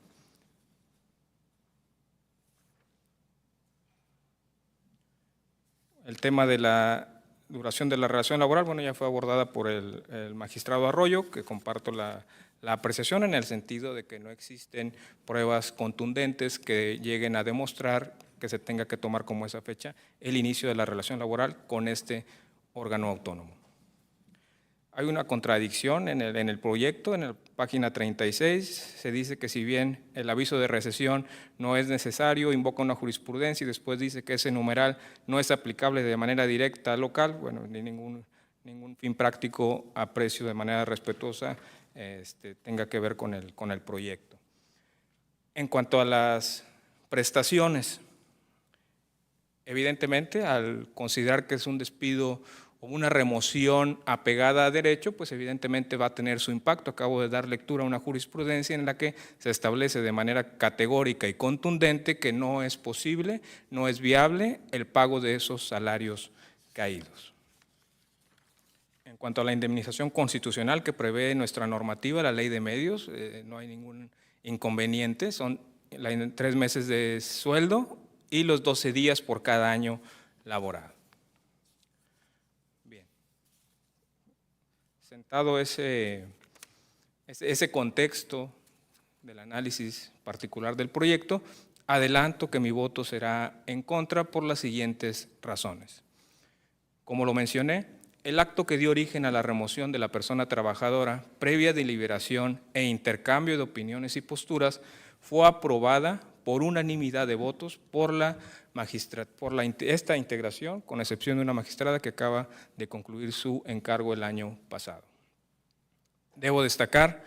El tema de la duración de la relación laboral, bueno, ya fue abordada por el magistrado Arroyo, que comparto la apreciación en el sentido de que no existen pruebas contundentes que lleguen a demostrar que se tenga que tomar como esa fecha el inicio de la relación laboral con este órgano autónomo. Hay una contradicción en el proyecto, en la página 36, se dice que si bien el aviso de recesión no es necesario, invoca una jurisprudencia y después dice que ese numeral no es aplicable de manera directa al local, bueno, ni ningún fin práctico aprecio de manera respetuosa tenga que ver con el proyecto. En cuanto a las prestaciones, evidentemente, al considerar que es un despido o una remoción apegada a derecho, pues evidentemente va a tener su impacto. Acabo de dar lectura a una jurisprudencia en la que se establece de manera categórica y contundente que no es posible, no es viable el pago de esos salarios caídos. En cuanto a la indemnización constitucional que prevé nuestra normativa, la Ley de Medios, no hay ningún inconveniente, son 3 meses de sueldo y los 12 días por cada año laborado. Bien. Sentado ese contexto del análisis particular del proyecto, adelanto que mi voto será en contra por las siguientes razones. Como lo mencioné, el acto que dio origen a la remoción de la persona trabajadora, previa deliberación e intercambio de opiniones y posturas, fue aprobada por unanimidad de votos por esta integración, con excepción de una magistrada que acaba de concluir su encargo el año pasado. Debo destacar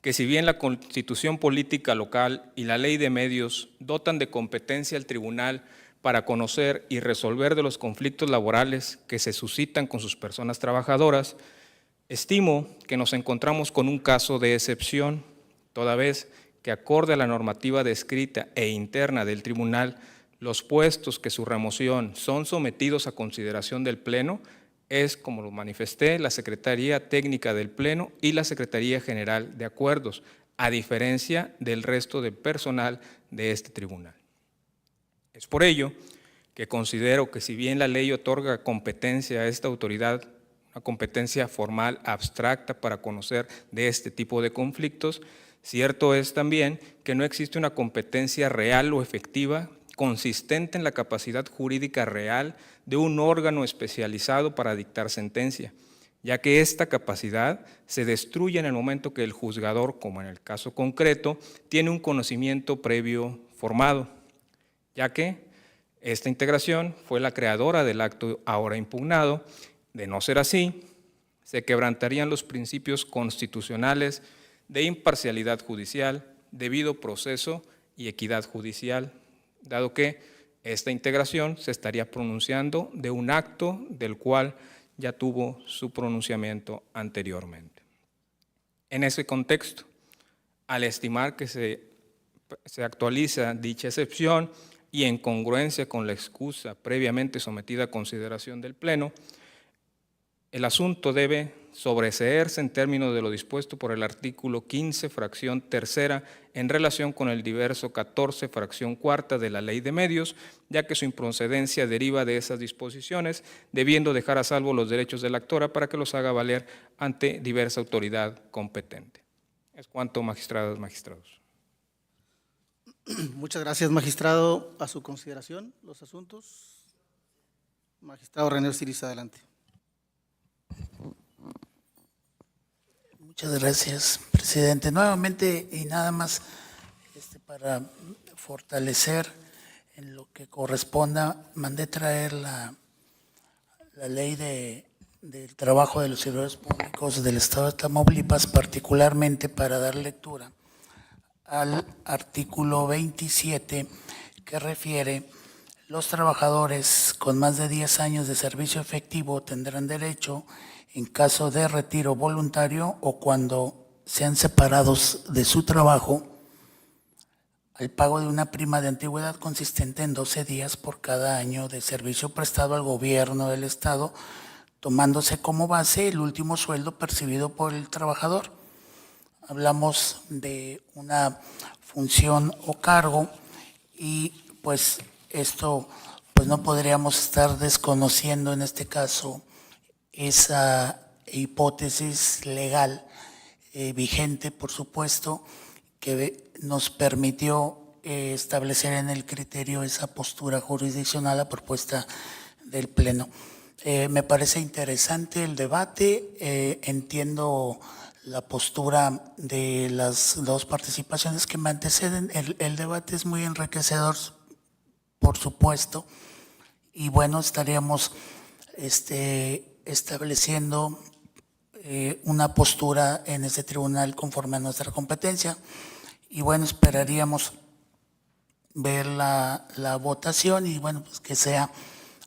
que si bien la Constitución Política Local y la Ley de Medios dotan de competencia al tribunal para conocer y resolver de los conflictos laborales que se suscitan con sus personas trabajadoras, estimo que nos encontramos con un caso de excepción, toda vez que acorde a la normativa descrita e interna del tribunal, los puestos que su remoción son sometidos a consideración del Pleno es, como lo manifesté, la Secretaría Técnica del Pleno y la Secretaría General de Acuerdos, a diferencia del resto del personal de este tribunal. Es por ello que considero que si bien la ley otorga competencia a esta autoridad, una competencia formal abstracta para conocer de este tipo de conflictos, cierto es también que no existe una competencia real o efectiva consistente en la capacidad jurídica real de un órgano especializado para dictar sentencia, ya que esta capacidad se destruye en el momento que el juzgador, como en el caso concreto, tiene un conocimiento previo formado, ya que esta integración fue la creadora del acto ahora impugnado. De no ser así, se quebrantarían los principios constitucionales de imparcialidad judicial, debido proceso y equidad judicial, dado que esta integración se estaría pronunciando de un acto del cual ya tuvo su pronunciamiento anteriormente. En ese contexto, al estimar que se actualiza dicha excepción y en congruencia con la excusa previamente sometida a consideración del Pleno, el asunto debe sobreseerse en términos de lo dispuesto por el artículo 15, fracción tercera, en relación con el diverso 14, fracción cuarta de la Ley de Medios, ya que su improcedencia deriva de esas disposiciones, debiendo dejar a salvo los derechos de la actora para que los haga valer ante diversa autoridad competente. Es cuanto, magistradas, magistrados. Muchas gracias, magistrado. A su consideración, los asuntos. Magistrado René Osiris, adelante. Muchas gracias, presidente. Nuevamente, y nada más para fortalecer en lo que corresponda, mandé traer la ley del trabajo de los servidores públicos del Estado de Tamaulipas, particularmente para dar lectura al artículo 27, que refiere: los trabajadores con más de 10 años de servicio efectivo tendrán derecho, en caso de retiro voluntario o cuando sean separados de su trabajo, al pago de una prima de antigüedad consistente en 12 días por cada año de servicio prestado al gobierno del Estado, tomándose como base el último sueldo percibido por el trabajador. Hablamos de una función o cargo y pues esto pues no podríamos estar desconociendo en este caso esa hipótesis legal vigente, por supuesto, que nos permitió establecer en el criterio esa postura jurisdiccional a propuesta del Pleno. Me parece interesante el debate, entiendo la postura de las dos participaciones que me anteceden. El debate es muy enriquecedor, por supuesto, y bueno, estaríamos estableciendo una postura en ese tribunal conforme a nuestra competencia. Y bueno, esperaríamos ver la votación y bueno, pues que sea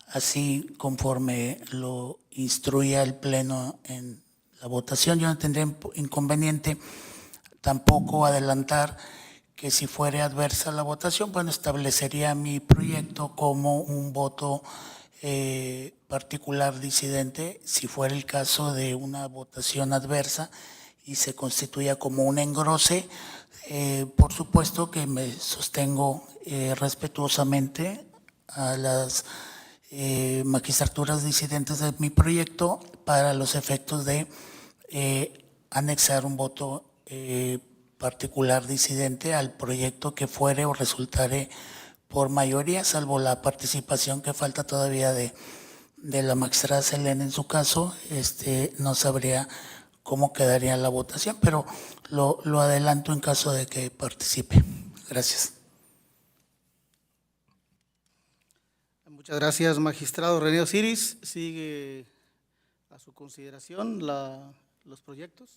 así conforme lo instruya el Pleno en la votación. Yo no tendría inconveniente tampoco adelantar que si fuera adversa la votación, bueno, establecería mi proyecto como un voto particular disidente, si fuera el caso de una votación adversa y se constituya como un engrose. Por supuesto que me sostengo respetuosamente a las magistraturas disidentes de mi proyecto para los efectos de anexar un voto particular disidente al proyecto que fuere o resultare por mayoría, salvo la participación que falta todavía de la magistrada Selene en su caso. No sabría cómo quedaría la votación, pero lo adelanto en caso de que participe. Gracias. Muchas gracias, magistrado René Osiris. Sigue a su consideración los proyectos.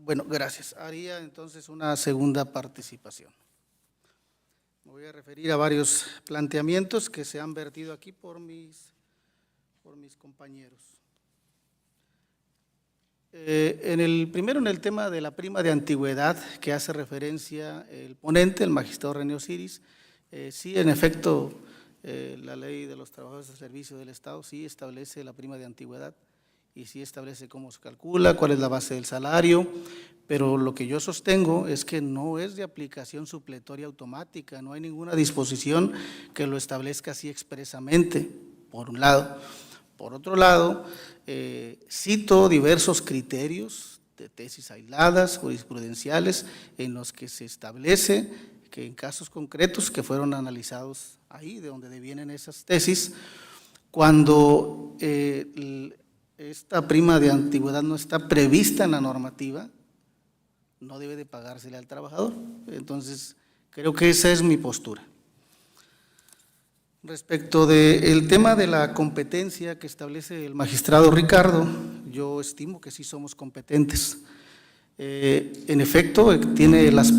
Bueno, gracias. Haría entonces una segunda participación. Me voy a referir a varios planteamientos que se han vertido aquí por mis compañeros. En el tema de la prima de antigüedad que hace referencia el ponente, el magistrado René Osiris, sí, en efecto, la ley de los trabajadores de servicio del Estado sí establece la prima de antigüedad y sí establece cómo se calcula, cuál es la base del salario, pero lo que yo sostengo es que no es de aplicación supletoria automática, no hay ninguna disposición que lo establezca así expresamente, por un lado. Por otro lado, cito diversos criterios de tesis aisladas, jurisprudenciales, en los que se establece que en casos concretos que fueron analizados ahí, de donde devienen esas tesis, cuando esta prima de antigüedad no está prevista en la normativa, no debe de pagársele al trabajador. Entonces, creo que esa es mi postura. Respecto del tema de la competencia que establece el magistrado Ricardo, yo estimo que sí somos competentes. En efecto, tiene las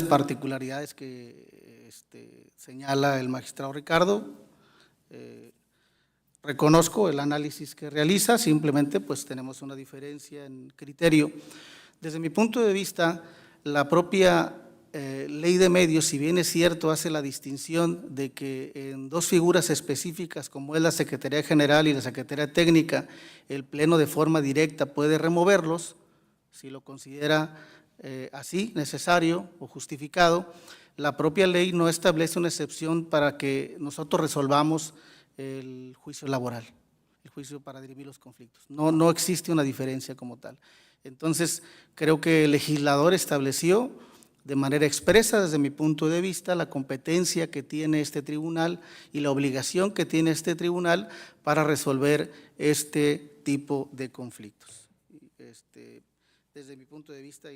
particularidades que señala el magistrado Ricardo. Reconozco el análisis que realiza, simplemente pues tenemos una diferencia en criterio. Desde mi punto de vista, la propia ley de medios, si bien es cierto, hace la distinción de que en dos figuras específicas, como es la Secretaría General y la Secretaría Técnica, el Pleno de forma directa puede removerlos, si lo considera así necesario o justificado. La propia ley no establece una excepción para que nosotros resolvamos el juicio laboral, el juicio para dirimir los conflictos. No existe una diferencia como tal. Entonces, creo que el legislador estableció de manera expresa, desde mi punto de vista, la competencia que tiene este tribunal y la obligación que tiene este tribunal para resolver este tipo de conflictos. Desde mi punto de vista,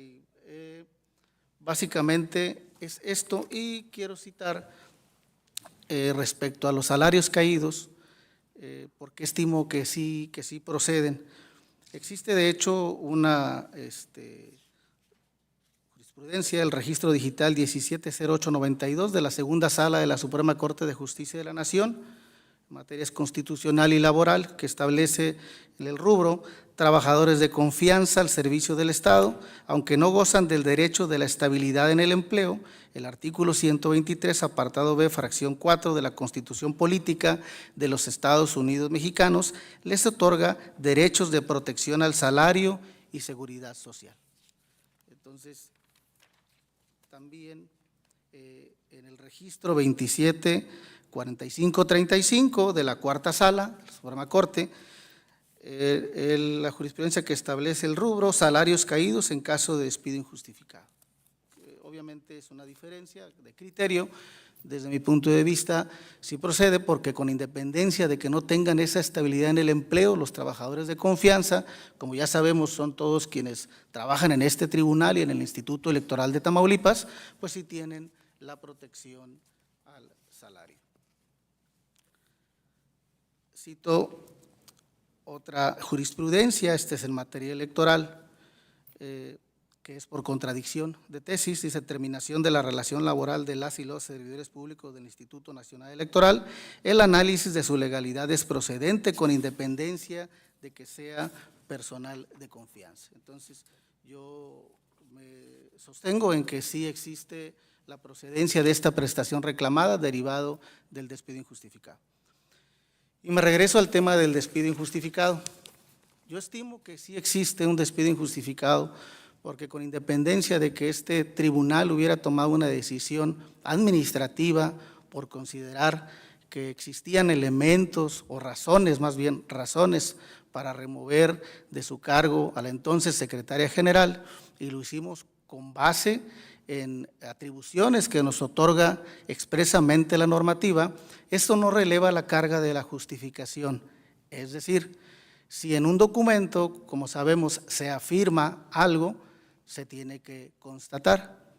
básicamente es esto, y quiero citar respecto a los salarios caídos, porque estimo que sí proceden. Existe de hecho una jurisprudencia, el registro digital 170892 de la segunda sala de la Suprema Corte de Justicia de la Nación, en materias constitucional y laboral, que establece en el rubro trabajadores de confianza al servicio del Estado, aunque no gozan del derecho de la estabilidad en el empleo. El artículo 123, apartado B, fracción 4 de la Constitución Política de los Estados Unidos Mexicanos, les otorga derechos de protección al salario y seguridad social. Entonces, también en el registro 274535 de la Cuarta Sala, la Suprema Corte, la jurisprudencia que establece el rubro salarios caídos en caso de despido injustificado. Obviamente es una diferencia de criterio, desde mi punto de vista sí procede, porque con independencia de que no tengan esa estabilidad en el empleo, los trabajadores de confianza, como ya sabemos, son todos quienes trabajan en este tribunal y en el Instituto Electoral de Tamaulipas, pues sí tienen la protección al salario. Cito otra jurisprudencia, esta es en materia electoral, que es por contradicción de tesis, dice: terminación de la relación laboral de las y los servidores públicos del Instituto Nacional Electoral, el análisis de su legalidad es procedente con independencia de que sea personal de confianza. Entonces, yo me sostengo en que sí existe la procedencia de esta prestación reclamada derivado del despido injustificado. Y me regreso al tema del despido injustificado. Yo estimo que sí existe un despido injustificado, porque con independencia de que este tribunal hubiera tomado una decisión administrativa por considerar que existían elementos o razones, más bien razones, para remover de su cargo a la entonces secretaria general, y lo hicimos con base en atribuciones que nos otorga expresamente la normativa, esto no releva la carga de la justificación. Es decir, si en un documento, como sabemos, se afirma algo, se tiene que constatar.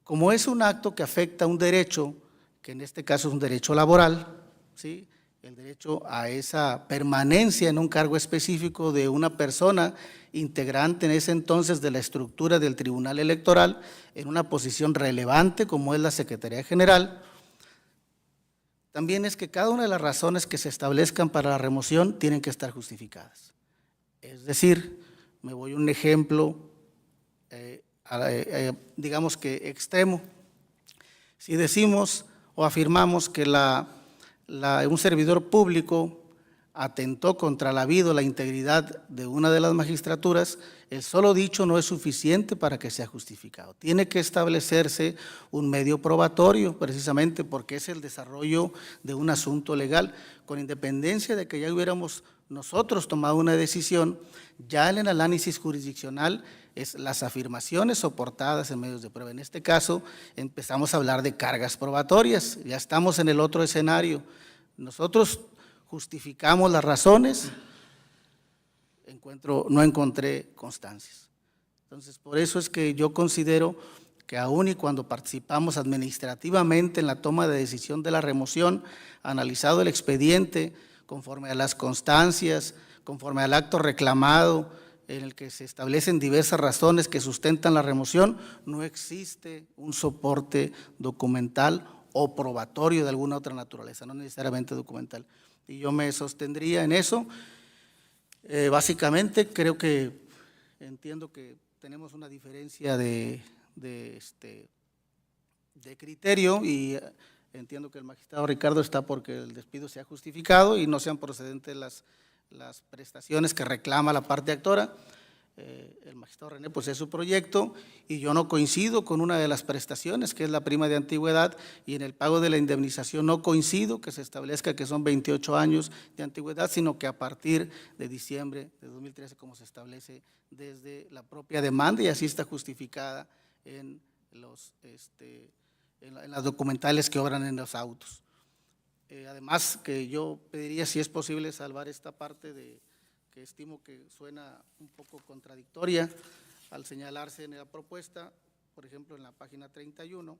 Como es un acto que afecta un derecho, que en este caso es un derecho laboral, ¿sí?, el derecho a esa permanencia en un cargo específico de una persona integrante en ese entonces de la estructura del Tribunal Electoral, en una posición relevante como es la Secretaría General, también es que cada una de las razones que se establezcan para la remoción tienen que estar justificadas. Es decir, me voy a un ejemplo, digamos que extremo. Si decimos o afirmamos que un servidor público atentó contra la vida o la integridad de una de las magistraturas, el solo dicho no es suficiente para que sea justificado. Tiene que establecerse un medio probatorio, precisamente porque es el desarrollo de un asunto legal. Con independencia de que ya hubiéramos nosotros tomado una decisión, ya en el análisis jurisdiccional es las afirmaciones soportadas en medios de prueba. En este caso empezamos a hablar de cargas probatorias, ya estamos en el otro escenario. Nosotros justificamos las razones, no encontré constancias. Entonces, por eso es que yo considero que aún y cuando participamos administrativamente en la toma de decisión de la remoción, analizado el expediente conforme a las constancias, conforme al acto reclamado, en el que se establecen diversas razones que sustentan la remoción, no existe un soporte documental o probatorio de alguna otra naturaleza, no necesariamente documental. Y yo me sostendría en eso. Básicamente creo que entiendo que tenemos una diferencia de criterio, y entiendo que el magistrado Ricardo está porque el despido sea justificado y no sean procedentes las prestaciones que reclama la parte actora. El magistrado René, pues es su proyecto, y yo no coincido con una de las prestaciones, que es la prima de antigüedad, y en el pago de la indemnización no coincido que se establezca que son 28 años de antigüedad, sino que a partir de diciembre de 2013, como se establece desde la propia demanda, y así está justificada en las documentales que obran en los autos. Además, que yo pediría, si es posible, salvar esta parte que estimo que suena un poco contradictoria al señalarse en la propuesta, por ejemplo, en la página 31,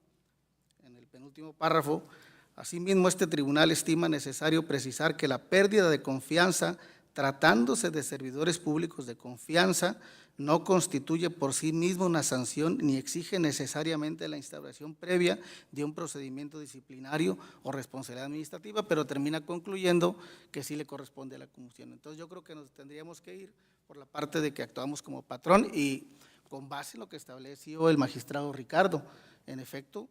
en el penúltimo párrafo. Asimismo, este tribunal estima necesario precisar que la pérdida de confianza, tratándose de servidores públicos de confianza, no constituye por sí mismo una sanción ni exige necesariamente la instauración previa de un procedimiento disciplinario o responsabilidad administrativa, pero termina concluyendo que sí le corresponde a la comisión. Entonces yo creo que nos tendríamos que ir por la parte de que actuamos como patrón y con base en lo que estableció el magistrado Ricardo. En efecto,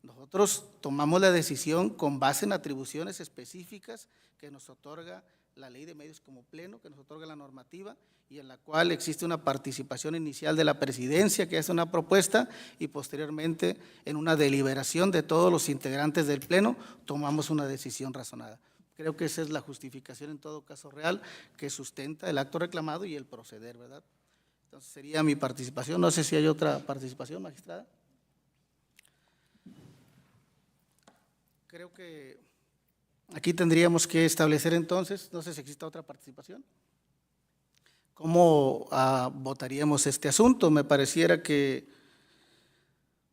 nosotros tomamos la decisión con base en atribuciones específicas que nos otorga la Ley de Medios como Pleno, que nos otorga la normativa y en la cual existe una participación inicial de la presidencia que hace una propuesta y posteriormente en una deliberación de todos los integrantes del Pleno tomamos una decisión razonada. Creo que esa es la justificación en todo caso real que sustenta el acto reclamado y el proceder, ¿verdad? Entonces sería mi participación. No sé si hay otra participación, magistrada. Creo que aquí tendríamos que establecer entonces, no sé si existe otra participación, cómo votaríamos este asunto. Me pareciera que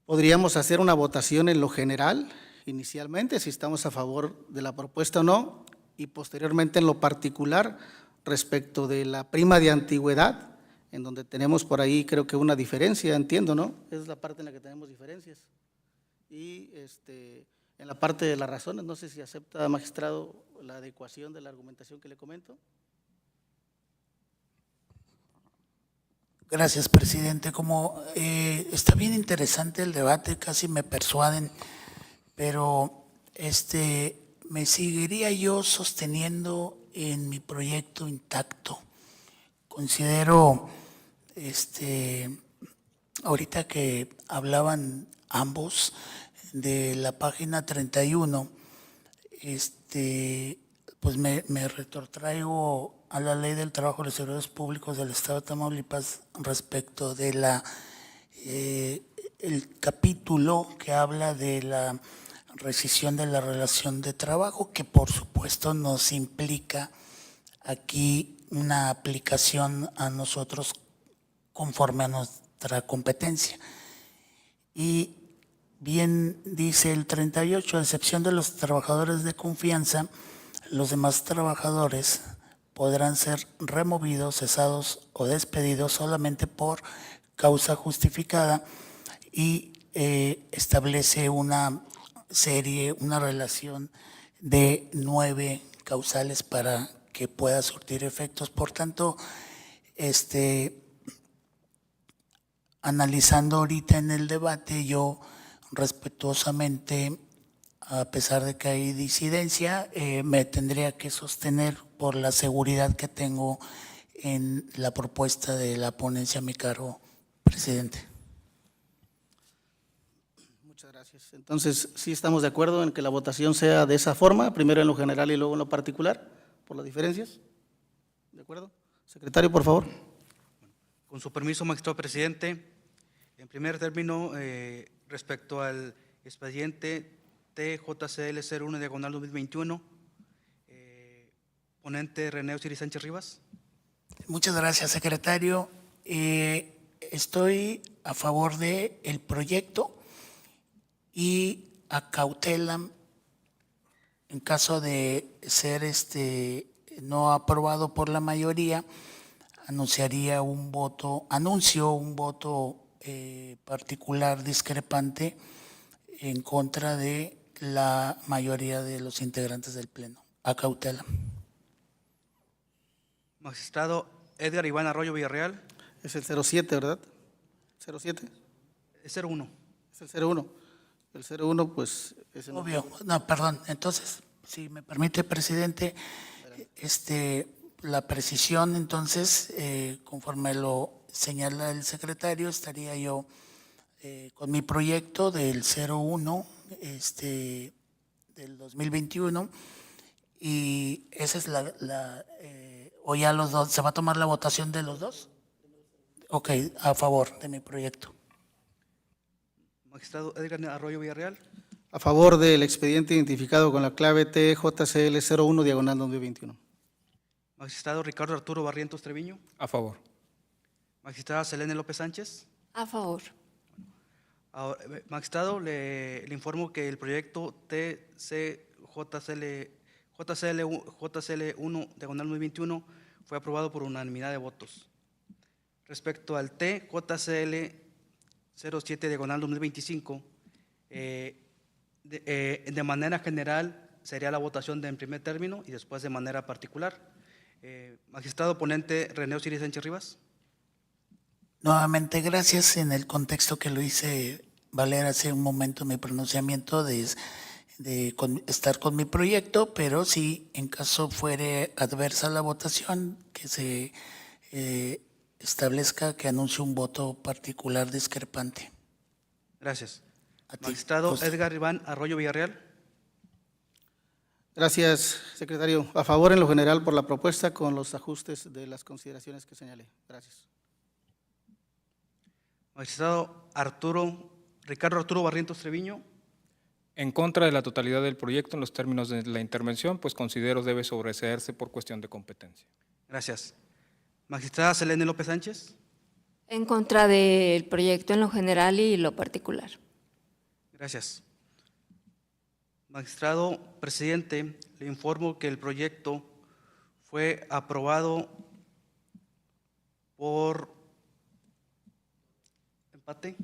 podríamos hacer una votación en lo general, inicialmente, si estamos a favor de la propuesta o no, y posteriormente en lo particular, respecto de la prima de antigüedad, en donde tenemos por ahí creo que una diferencia, entiendo, ¿no? Esa es la parte en la que tenemos diferencias. Y en la parte de las razones, no sé si acepta, magistrado, la adecuación de la argumentación que le comento. Gracias, presidente. Como está bien interesante el debate, casi me persuaden, pero me seguiría yo sosteniendo en mi proyecto intacto. Considero, ahorita que hablaban ambos de la página 31, pues me retrotraigo a la Ley del Trabajo de los Servidores Públicos del Estado de Tamaulipas respecto de el capítulo que habla de la rescisión de la relación de trabajo, que por supuesto nos implica aquí una aplicación a nosotros conforme a nuestra competencia. Y bien dice el 38, a excepción de los trabajadores de confianza, los demás trabajadores podrán ser removidos, cesados o despedidos solamente por causa justificada y establece una relación de 9 causales para que pueda surtir efectos. Por tanto, analizando ahorita en el debate, yo respetuosamente, a pesar de que hay disidencia, me tendría que sostener por la seguridad que tengo en la propuesta de la ponencia a mi cargo, presidente. Muchas gracias. Entonces, ¿sí estamos de acuerdo en que la votación sea de esa forma, primero en lo general y luego en lo particular, por las diferencias? ¿De acuerdo? Secretario, por favor. Con su permiso, magistrado presidente, en primer término, respecto al expediente TJCL 01 diagonal 2021, ponente René Osiris Sánchez Rivas. Muchas gracias, secretario. Estoy a favor del proyecto y acautelan, en caso de ser no aprobado por la mayoría, anuncio un voto particular discrepante en contra de la mayoría de los integrantes del Pleno. Acautela. Magistrado Edgar Iván Arroyo Villarreal. Es el 07, ¿verdad? 07. Es 01. Es el 01. El 01, pues, es el… Obvio. No, perdón. Entonces, si me permite, presidente, la precisión, entonces, conforme lo señala el secretario, estaría yo con mi proyecto del 01 del 2021 y esa es o ya los dos, ¿se va a tomar la votación de los dos? Ok, a favor de mi proyecto. Magistrado Edgar Arroyo Villarreal. A favor del expediente identificado con la clave TJCL 01 diagonal 2021. Magistrado Ricardo Arturo Barrientos Treviño. A favor. Magistrada Selene López Sánchez. A favor. Ahora, magistrado, le informo que el proyecto JCL1 diagonal 2021 fue aprobado por unanimidad de votos. Respecto al TJCL 07 diagonal 2025, de manera general sería la votación en primer término y después de manera particular. Magistrado ponente René Osiris Sánchez Rivas. Nuevamente, gracias. En el contexto que lo hice valer hace un momento mi pronunciamiento de estar con mi proyecto, pero si en caso fuere adversa la votación, que se establezca que anuncie un voto particular discrepante. Gracias. A ti, Magistrado José. Edgar Iván Arroyo Villarreal. Gracias, secretario. A favor en lo general por la propuesta con los ajustes de las consideraciones que señalé. Gracias. Magistrado Ricardo Arturo Barrientos Treviño. En contra de la totalidad del proyecto en los términos de la intervención, pues considero debe sobreseerse por cuestión de competencia. Gracias. Magistrada Selene López Sánchez. En contra del proyecto en lo general y lo particular. Gracias. Magistrado presidente, le informo que el proyecto fue aprobado por empate.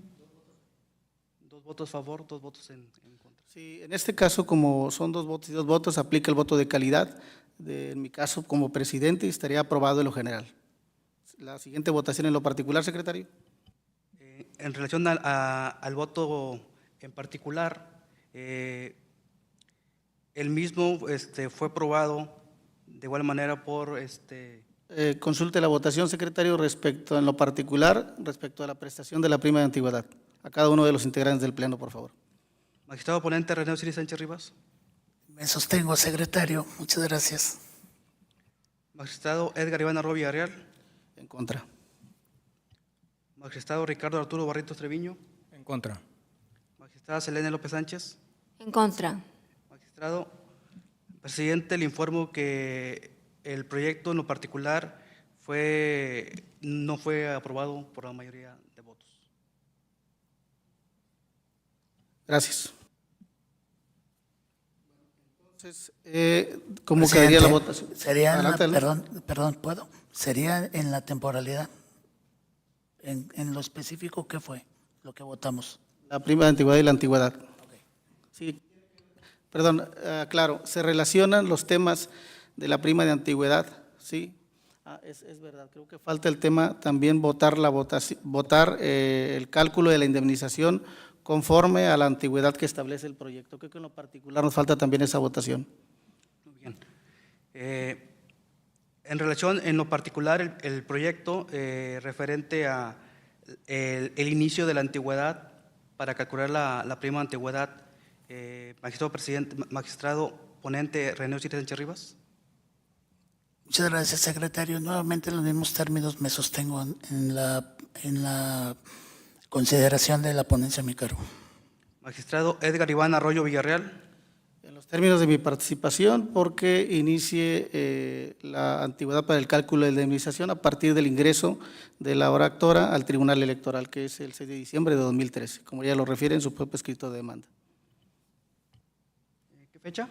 2 votos a favor, 2 votos en contra. Sí, en este caso, como son 2 votos y 2 votos, aplica el voto de calidad. En mi caso, como presidente, estaría aprobado en lo general. La siguiente votación en lo particular, secretario. En relación al voto en particular, el mismo fue aprobado de igual manera por Consulte la votación, secretario, respecto en lo particular, respecto a la prestación de la prima de antigüedad. A cada uno de los integrantes del Pleno, por favor. Magistrado ponente René Osiris Sánchez Rivas. Me sostengo, secretario. Muchas gracias. Magistrado Edgar Iván Arroyo Villarreal. En contra. Magistrado Ricardo Arturo Barrientos Treviño. En contra. Magistrada Selene López Sánchez. En contra. Magistrado presidente, le informo que el proyecto en lo particular no fue aprobado por la mayoría de votos. Gracias. Entonces, ¿cómo quedaría la votación? Sería Adelante, adelante. perdón, ¿puedo? Sería en la temporalidad. En lo específico, ¿qué fue lo que votamos? La prima de antigüedad y la antigüedad. Sí, perdón, claro, se relacionan los temas de la prima de antigüedad, ¿sí? Es verdad, creo que falta el tema también votar el cálculo de la indemnización conforme a la antigüedad que establece el proyecto. Creo que en lo particular nos falta también esa votación. Muy bien. En relación, en lo particular, el proyecto referente a el inicio de la antigüedad para calcular la prima de antigüedad, magistrado ponente René Osiris Sánchez Rivas. Muchas gracias, secretario. Nuevamente en los mismos términos me sostengo en la consideración de la ponencia a mi cargo. Magistrado Edgar Iván Arroyo Villarreal. En los términos de mi participación, porque inicie la antigüedad para el cálculo de la indemnización a partir del ingreso de la hora actora al Tribunal Electoral, que es el 6 de diciembre de 2013, como ya lo refiere en su propio escrito de demanda. ¿Qué fecha?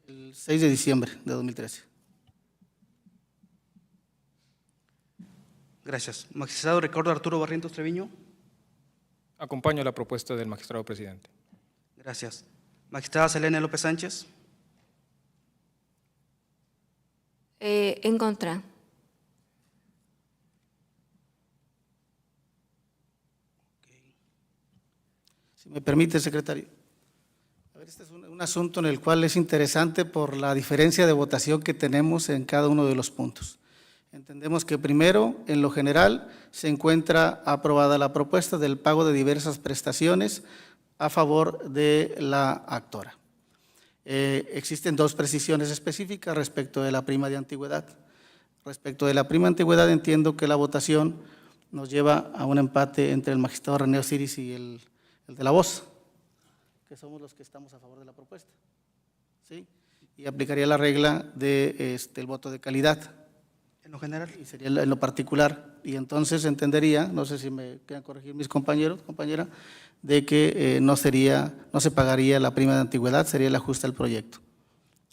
El 6 de diciembre de 2013. Gracias. Magistrado Ricardo Arturo Barrientos Treviño. Acompaño la propuesta del magistrado presidente. Gracias. Magistrada Selene López Sánchez. En contra. Si me permite, secretario. A ver, este es un asunto en el cual es interesante por la diferencia de votación que tenemos en cada uno de los puntos. Entendemos que primero, en lo general, se encuentra aprobada la propuesta del pago de diversas prestaciones a favor de la actora. Existen 2 precisiones específicas respecto de la prima de antigüedad. Respecto de la prima de antigüedad, entiendo que la votación nos lleva a un empate entre el magistrado René Osiris y el de la voz, que somos los que estamos a favor de la propuesta, ¿sí? Y aplicaría la regla de el voto de calidad. En lo general. Y sería en lo particular. Y entonces entendería, no sé si me quieran corregir mis compañera, de que no se pagaría la prima de antigüedad, sería el ajuste al proyecto,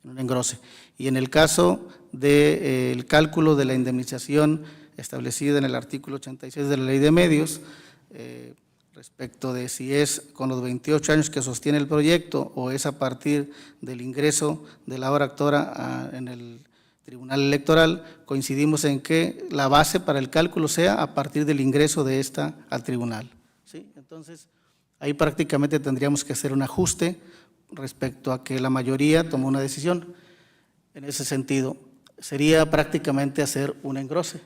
en un engrose. Y en el caso del cálculo de la indemnización establecida en el artículo 86 de la Ley de Medios, respecto de si es con los 28 años que sostiene el proyecto o es a partir del ingreso de la hora actora en el Tribunal Electoral, coincidimos en que la base para el cálculo sea a partir del ingreso de esta al tribunal, ¿sí? Entonces, ahí prácticamente tendríamos que hacer un ajuste respecto a que la mayoría tomó una decisión. En ese sentido, sería prácticamente hacer un engrose,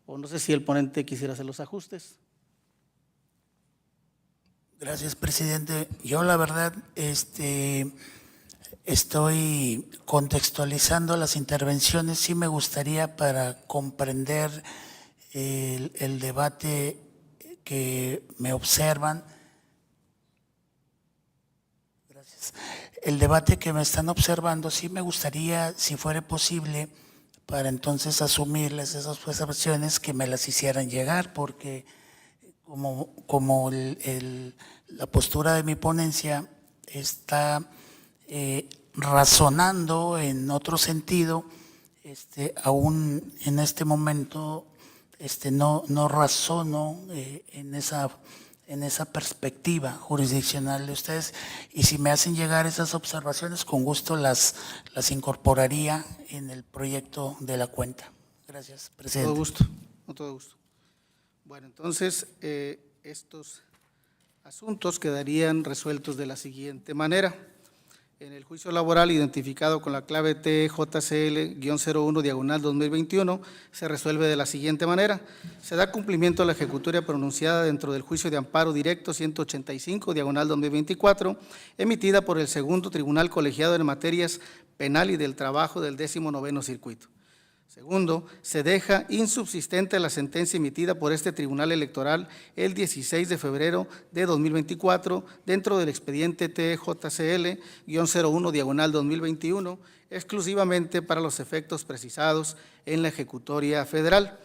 o no sé si el ponente quisiera hacer los ajustes. Gracias, presidente. Yo la verdad estoy contextualizando las intervenciones. Sí me gustaría, para comprender el debate que me observan, gracias, el debate que me están observando, sí me gustaría, si fuera posible, para entonces asumirles esas observaciones, que me las hicieran llegar, porque como la postura de mi ponencia está razonando en otro sentido, aún en este momento no razono en esa perspectiva jurisdiccional de ustedes, y si me hacen llegar esas observaciones, con gusto las incorporaría en el proyecto de la cuenta. Gracias, presidente. Todo gusto, con todo gusto. Bueno, entonces, estos asuntos quedarían resueltos de la siguiente manera. En el juicio laboral identificado con la clave TJCL-01/2021 se resuelve de la siguiente manera. Se da cumplimiento a la ejecutoria pronunciada dentro del juicio de amparo directo 185/2024, emitida por el segundo Tribunal Colegiado en Materias Penal y del Trabajo del 19º Circuito. Segundo, se deja insubsistente la sentencia emitida por este Tribunal Electoral el 16 de febrero de 2024 dentro del expediente TJCL-01/2021, exclusivamente para los efectos precisados en la ejecutoria federal.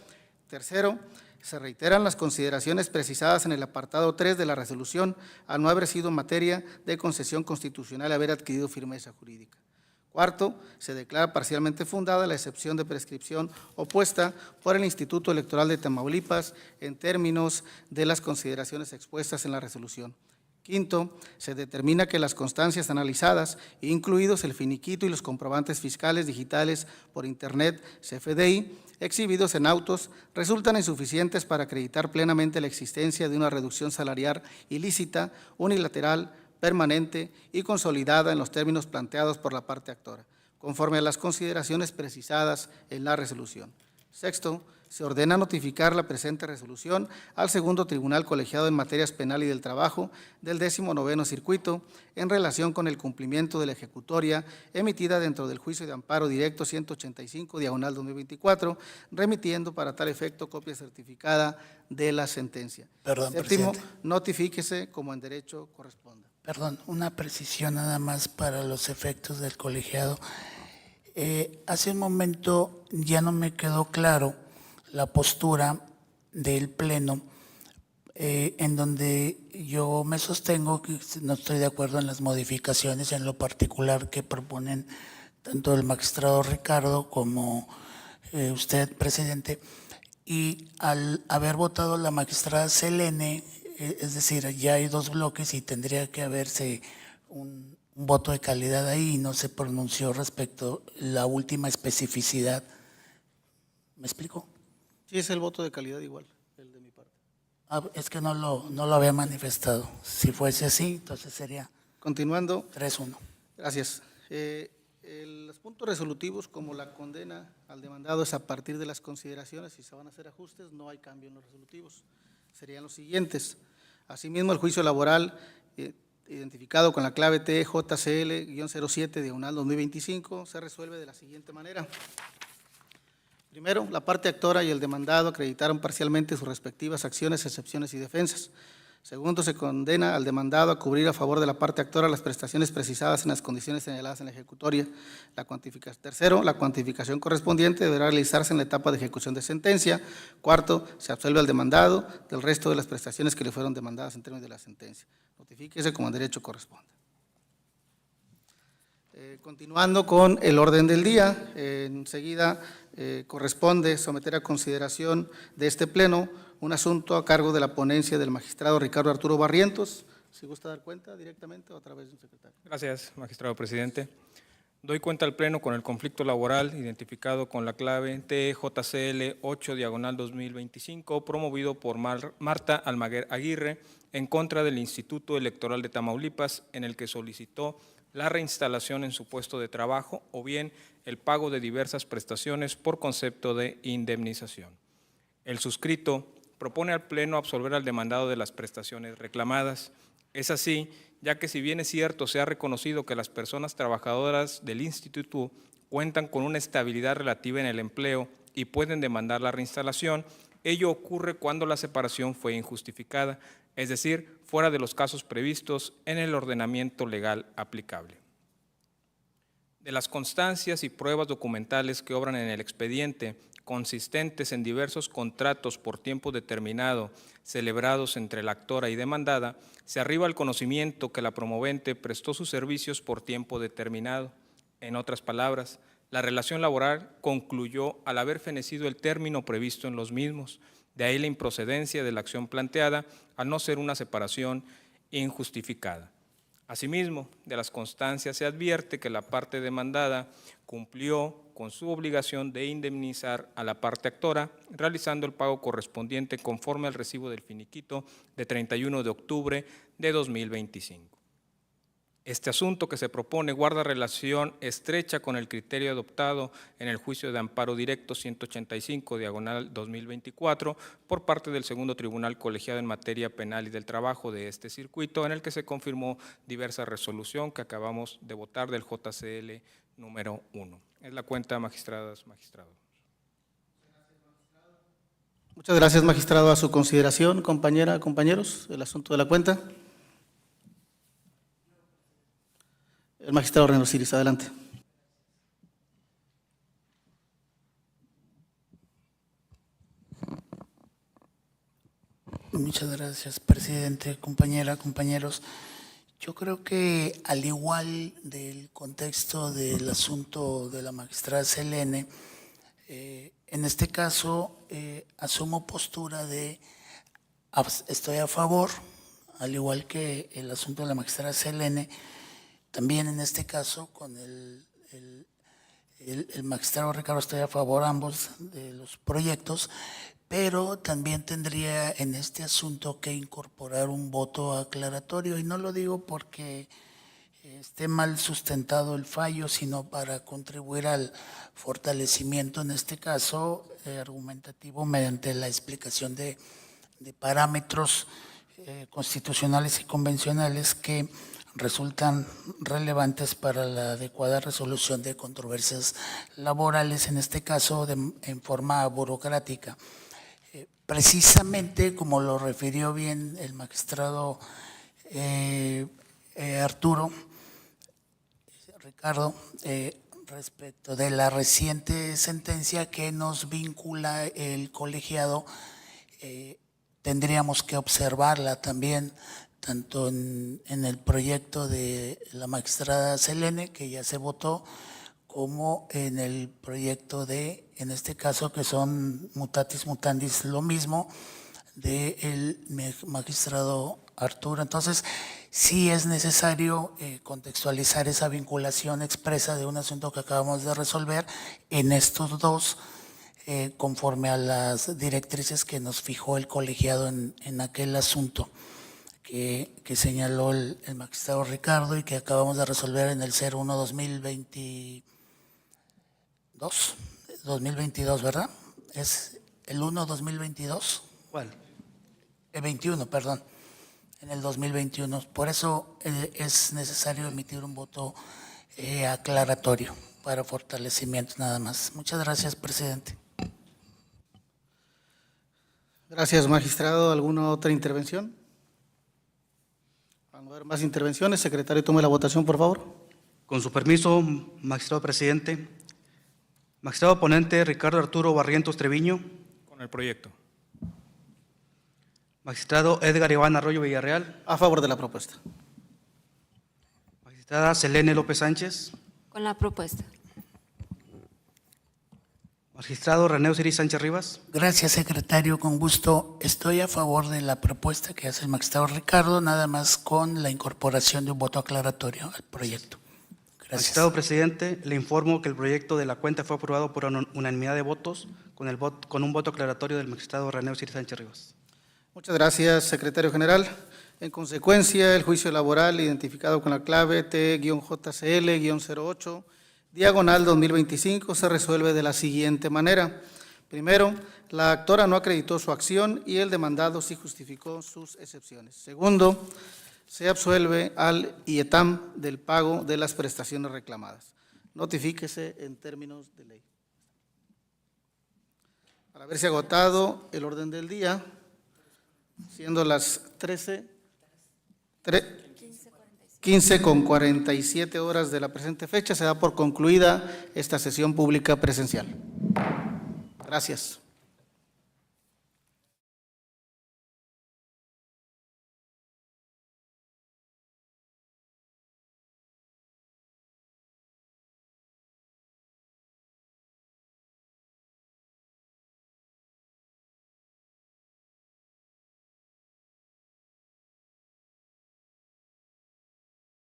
Tercero, se reiteran las consideraciones precisadas en el apartado 3 de la resolución, al no haber sido materia de concesión constitucional haber adquirido firmeza jurídica. Cuarto, se declara parcialmente fundada la excepción de prescripción opuesta por el Instituto Electoral de Tamaulipas en términos de las consideraciones expuestas en la resolución. Quinto, se determina que las constancias analizadas, incluidos el finiquito y los comprobantes fiscales digitales por Internet CFDI, exhibidos en autos, resultan insuficientes para acreditar plenamente la existencia de una reducción salarial ilícita, unilateral, permanente y consolidada en los términos planteados por la parte actora, conforme a las consideraciones precisadas en la resolución. Sexto, se ordena notificar la presente resolución al segundo Tribunal Colegiado en Materias Penal y del Trabajo del 19º Circuito en relación con el cumplimiento de la ejecutoria emitida dentro del juicio de amparo directo 185/2024, remitiendo para tal efecto copia certificada de la sentencia. Perdón, Séptimo, presidente. notifíquese como en derecho corresponda. Perdón, una precisión nada más para los efectos del colegiado. Hace un momento ya no me quedó claro la postura del Pleno, en donde yo me sostengo que no estoy de acuerdo en las modificaciones, en lo particular que proponen tanto el magistrado Ricardo como usted, presidente, y al haber votado la magistrada Selene, es decir, ya hay dos bloques y tendría que haberse un voto de calidad ahí, y no se pronunció respecto a la última especificidad. ¿Me explico? Sí, es el voto de calidad igual, el de mi parte. Es que no lo había manifestado. Si fuese así, entonces sería Continuando. 3-1. Gracias. Los puntos resolutivos, como la condena al demandado, es a partir de las consideraciones. Si se van a hacer ajustes, no hay cambio en los resolutivos. Serían los siguientes. Asimismo, el juicio laboral identificado con la clave TJCL-07/2025 se resuelve de la siguiente manera. Primero, la parte actora y el demandado acreditaron parcialmente sus respectivas acciones, excepciones y defensas. Segundo, se condena al demandado a cubrir a favor de la parte actora las prestaciones precisadas en las condiciones señaladas en la ejecutoria. Tercero, la cuantificación correspondiente deberá realizarse en la etapa de ejecución de sentencia. Cuarto, se absuelve al demandado del resto de las prestaciones que le fueron demandadas en términos de la sentencia. Notifíquese como en derecho corresponde. Continuando con el orden del día, enseguida corresponde someter a consideración de este Pleno un asunto a cargo de la ponencia del magistrado Ricardo Arturo Barrientos. Si gusta dar cuenta directamente o a través de un secretario. Gracias, magistrado presidente. Doy cuenta al Pleno con el conflicto laboral identificado con la clave TJCL 8/2025, promovido por Marta Almaguer Aguirre en contra del Instituto Electoral de Tamaulipas, en el que solicitó la reinstalación en su puesto de trabajo o bien el pago de diversas prestaciones por concepto de indemnización. El suscrito propone al Pleno absolver al demandado de las prestaciones reclamadas. Es así, ya que si bien es cierto, se ha reconocido que las personas trabajadoras del instituto cuentan con una estabilidad relativa en el empleo y pueden demandar la reinstalación, ello ocurre cuando la separación fue injustificada, es decir, fuera de los casos previstos en el ordenamiento legal aplicable. De las constancias y pruebas documentales que obran en el expediente, consistentes en diversos contratos por tiempo determinado celebrados entre la actora y demandada, se arriba al conocimiento que la promovente prestó sus servicios por tiempo determinado. En otras palabras, la relación laboral concluyó al haber fenecido el término previsto en los mismos. De ahí la improcedencia de la acción planteada, al no ser una separación injustificada. Asimismo, de las constancias se advierte que la parte demandada cumplió con su obligación de indemnizar a la parte actora, realizando el pago correspondiente conforme al recibo del finiquito de 31 de octubre de 2025. Este asunto que se propone guarda relación estrecha con el criterio adoptado en el juicio de amparo directo 185/2024 por parte del segundo tribunal colegiado en materia penal y del trabajo de este circuito, en el que se confirmó diversa resolución que acabamos de votar del JCL número 1. Es la cuenta, magistradas, magistrados. Muchas gracias, magistrado. A su consideración, compañera, compañeros, el asunto de la cuenta. El magistrado René Osiris, adelante. Muchas gracias, presidente, compañera, compañeros. Yo creo que al igual del contexto del asunto de la magistrada Selene, en este caso asumo postura de estoy a favor, al igual que el asunto de la magistrada Selene. También en este caso, con el magistrado Ricardo, estoy a favor ambos de los proyectos, pero también tendría en este asunto que incorporar un voto aclaratorio, y no lo digo porque esté mal sustentado el fallo, sino para contribuir al fortalecimiento, en este caso, argumentativo, mediante la explicación de parámetros constitucionales y convencionales que resultan relevantes para la adecuada resolución de controversias laborales, en este caso en forma burocrática. Precisamente como lo refirió bien el magistrado Ricardo, respecto de la reciente sentencia que nos vincula el colegiado, tendríamos que observarla también, tanto en el proyecto de la magistrada Selene, que ya se votó, como en el proyecto de, en este caso, que son mutatis mutandis, lo mismo, del magistrado Arturo. Entonces, sí es necesario contextualizar esa vinculación expresa de un asunto que acabamos de resolver en estos dos, conforme a las directrices que nos fijó el colegiado en aquel asunto que señaló el magistrado Ricardo y que acabamos de resolver en el 01/2022, ¿verdad? ¿Es el 1/2022? ¿Cuál? El 21, perdón, en el 2021. Por eso es necesario emitir un voto aclaratorio para fortalecimiento nada más. Muchas gracias, presidente. Gracias, magistrado. ¿Alguna otra intervención? Van a haber más intervenciones. Secretario, tome la votación, por favor. Con su permiso, magistrado presidente. Magistrado ponente Ricardo Arturo Barrientos Treviño. Con el proyecto. Magistrado Edgar Iván Arroyo Villarreal. A favor de la propuesta. Magistrada Selene López Sánchez. Con la propuesta. Magistrado René Osiris Sánchez Rivas. Gracias, secretario, con gusto. Estoy a favor de la propuesta que hace el magistrado Ricardo, nada más con la incorporación de un voto aclaratorio al proyecto. Gracias. Magistrado presidente, le informo que el proyecto de la cuenta fue aprobado por unanimidad de votos con un voto aclaratorio del magistrado René Osiris Sánchez Rivas. Muchas gracias, secretario general. En consecuencia, el juicio laboral identificado con la clave T-JCL-08, diagonal 2025, se resuelve de la siguiente manera. Primero, la actora no acreditó su acción y el demandado sí justificó sus excepciones. Segundo, se absuelve al IETAM del pago de las prestaciones reclamadas. Notifíquese en términos de ley. Para haberse agotado el orden del día, siendo las 15:47 horas de la presente fecha, se da por concluida esta sesión pública presencial. Gracias.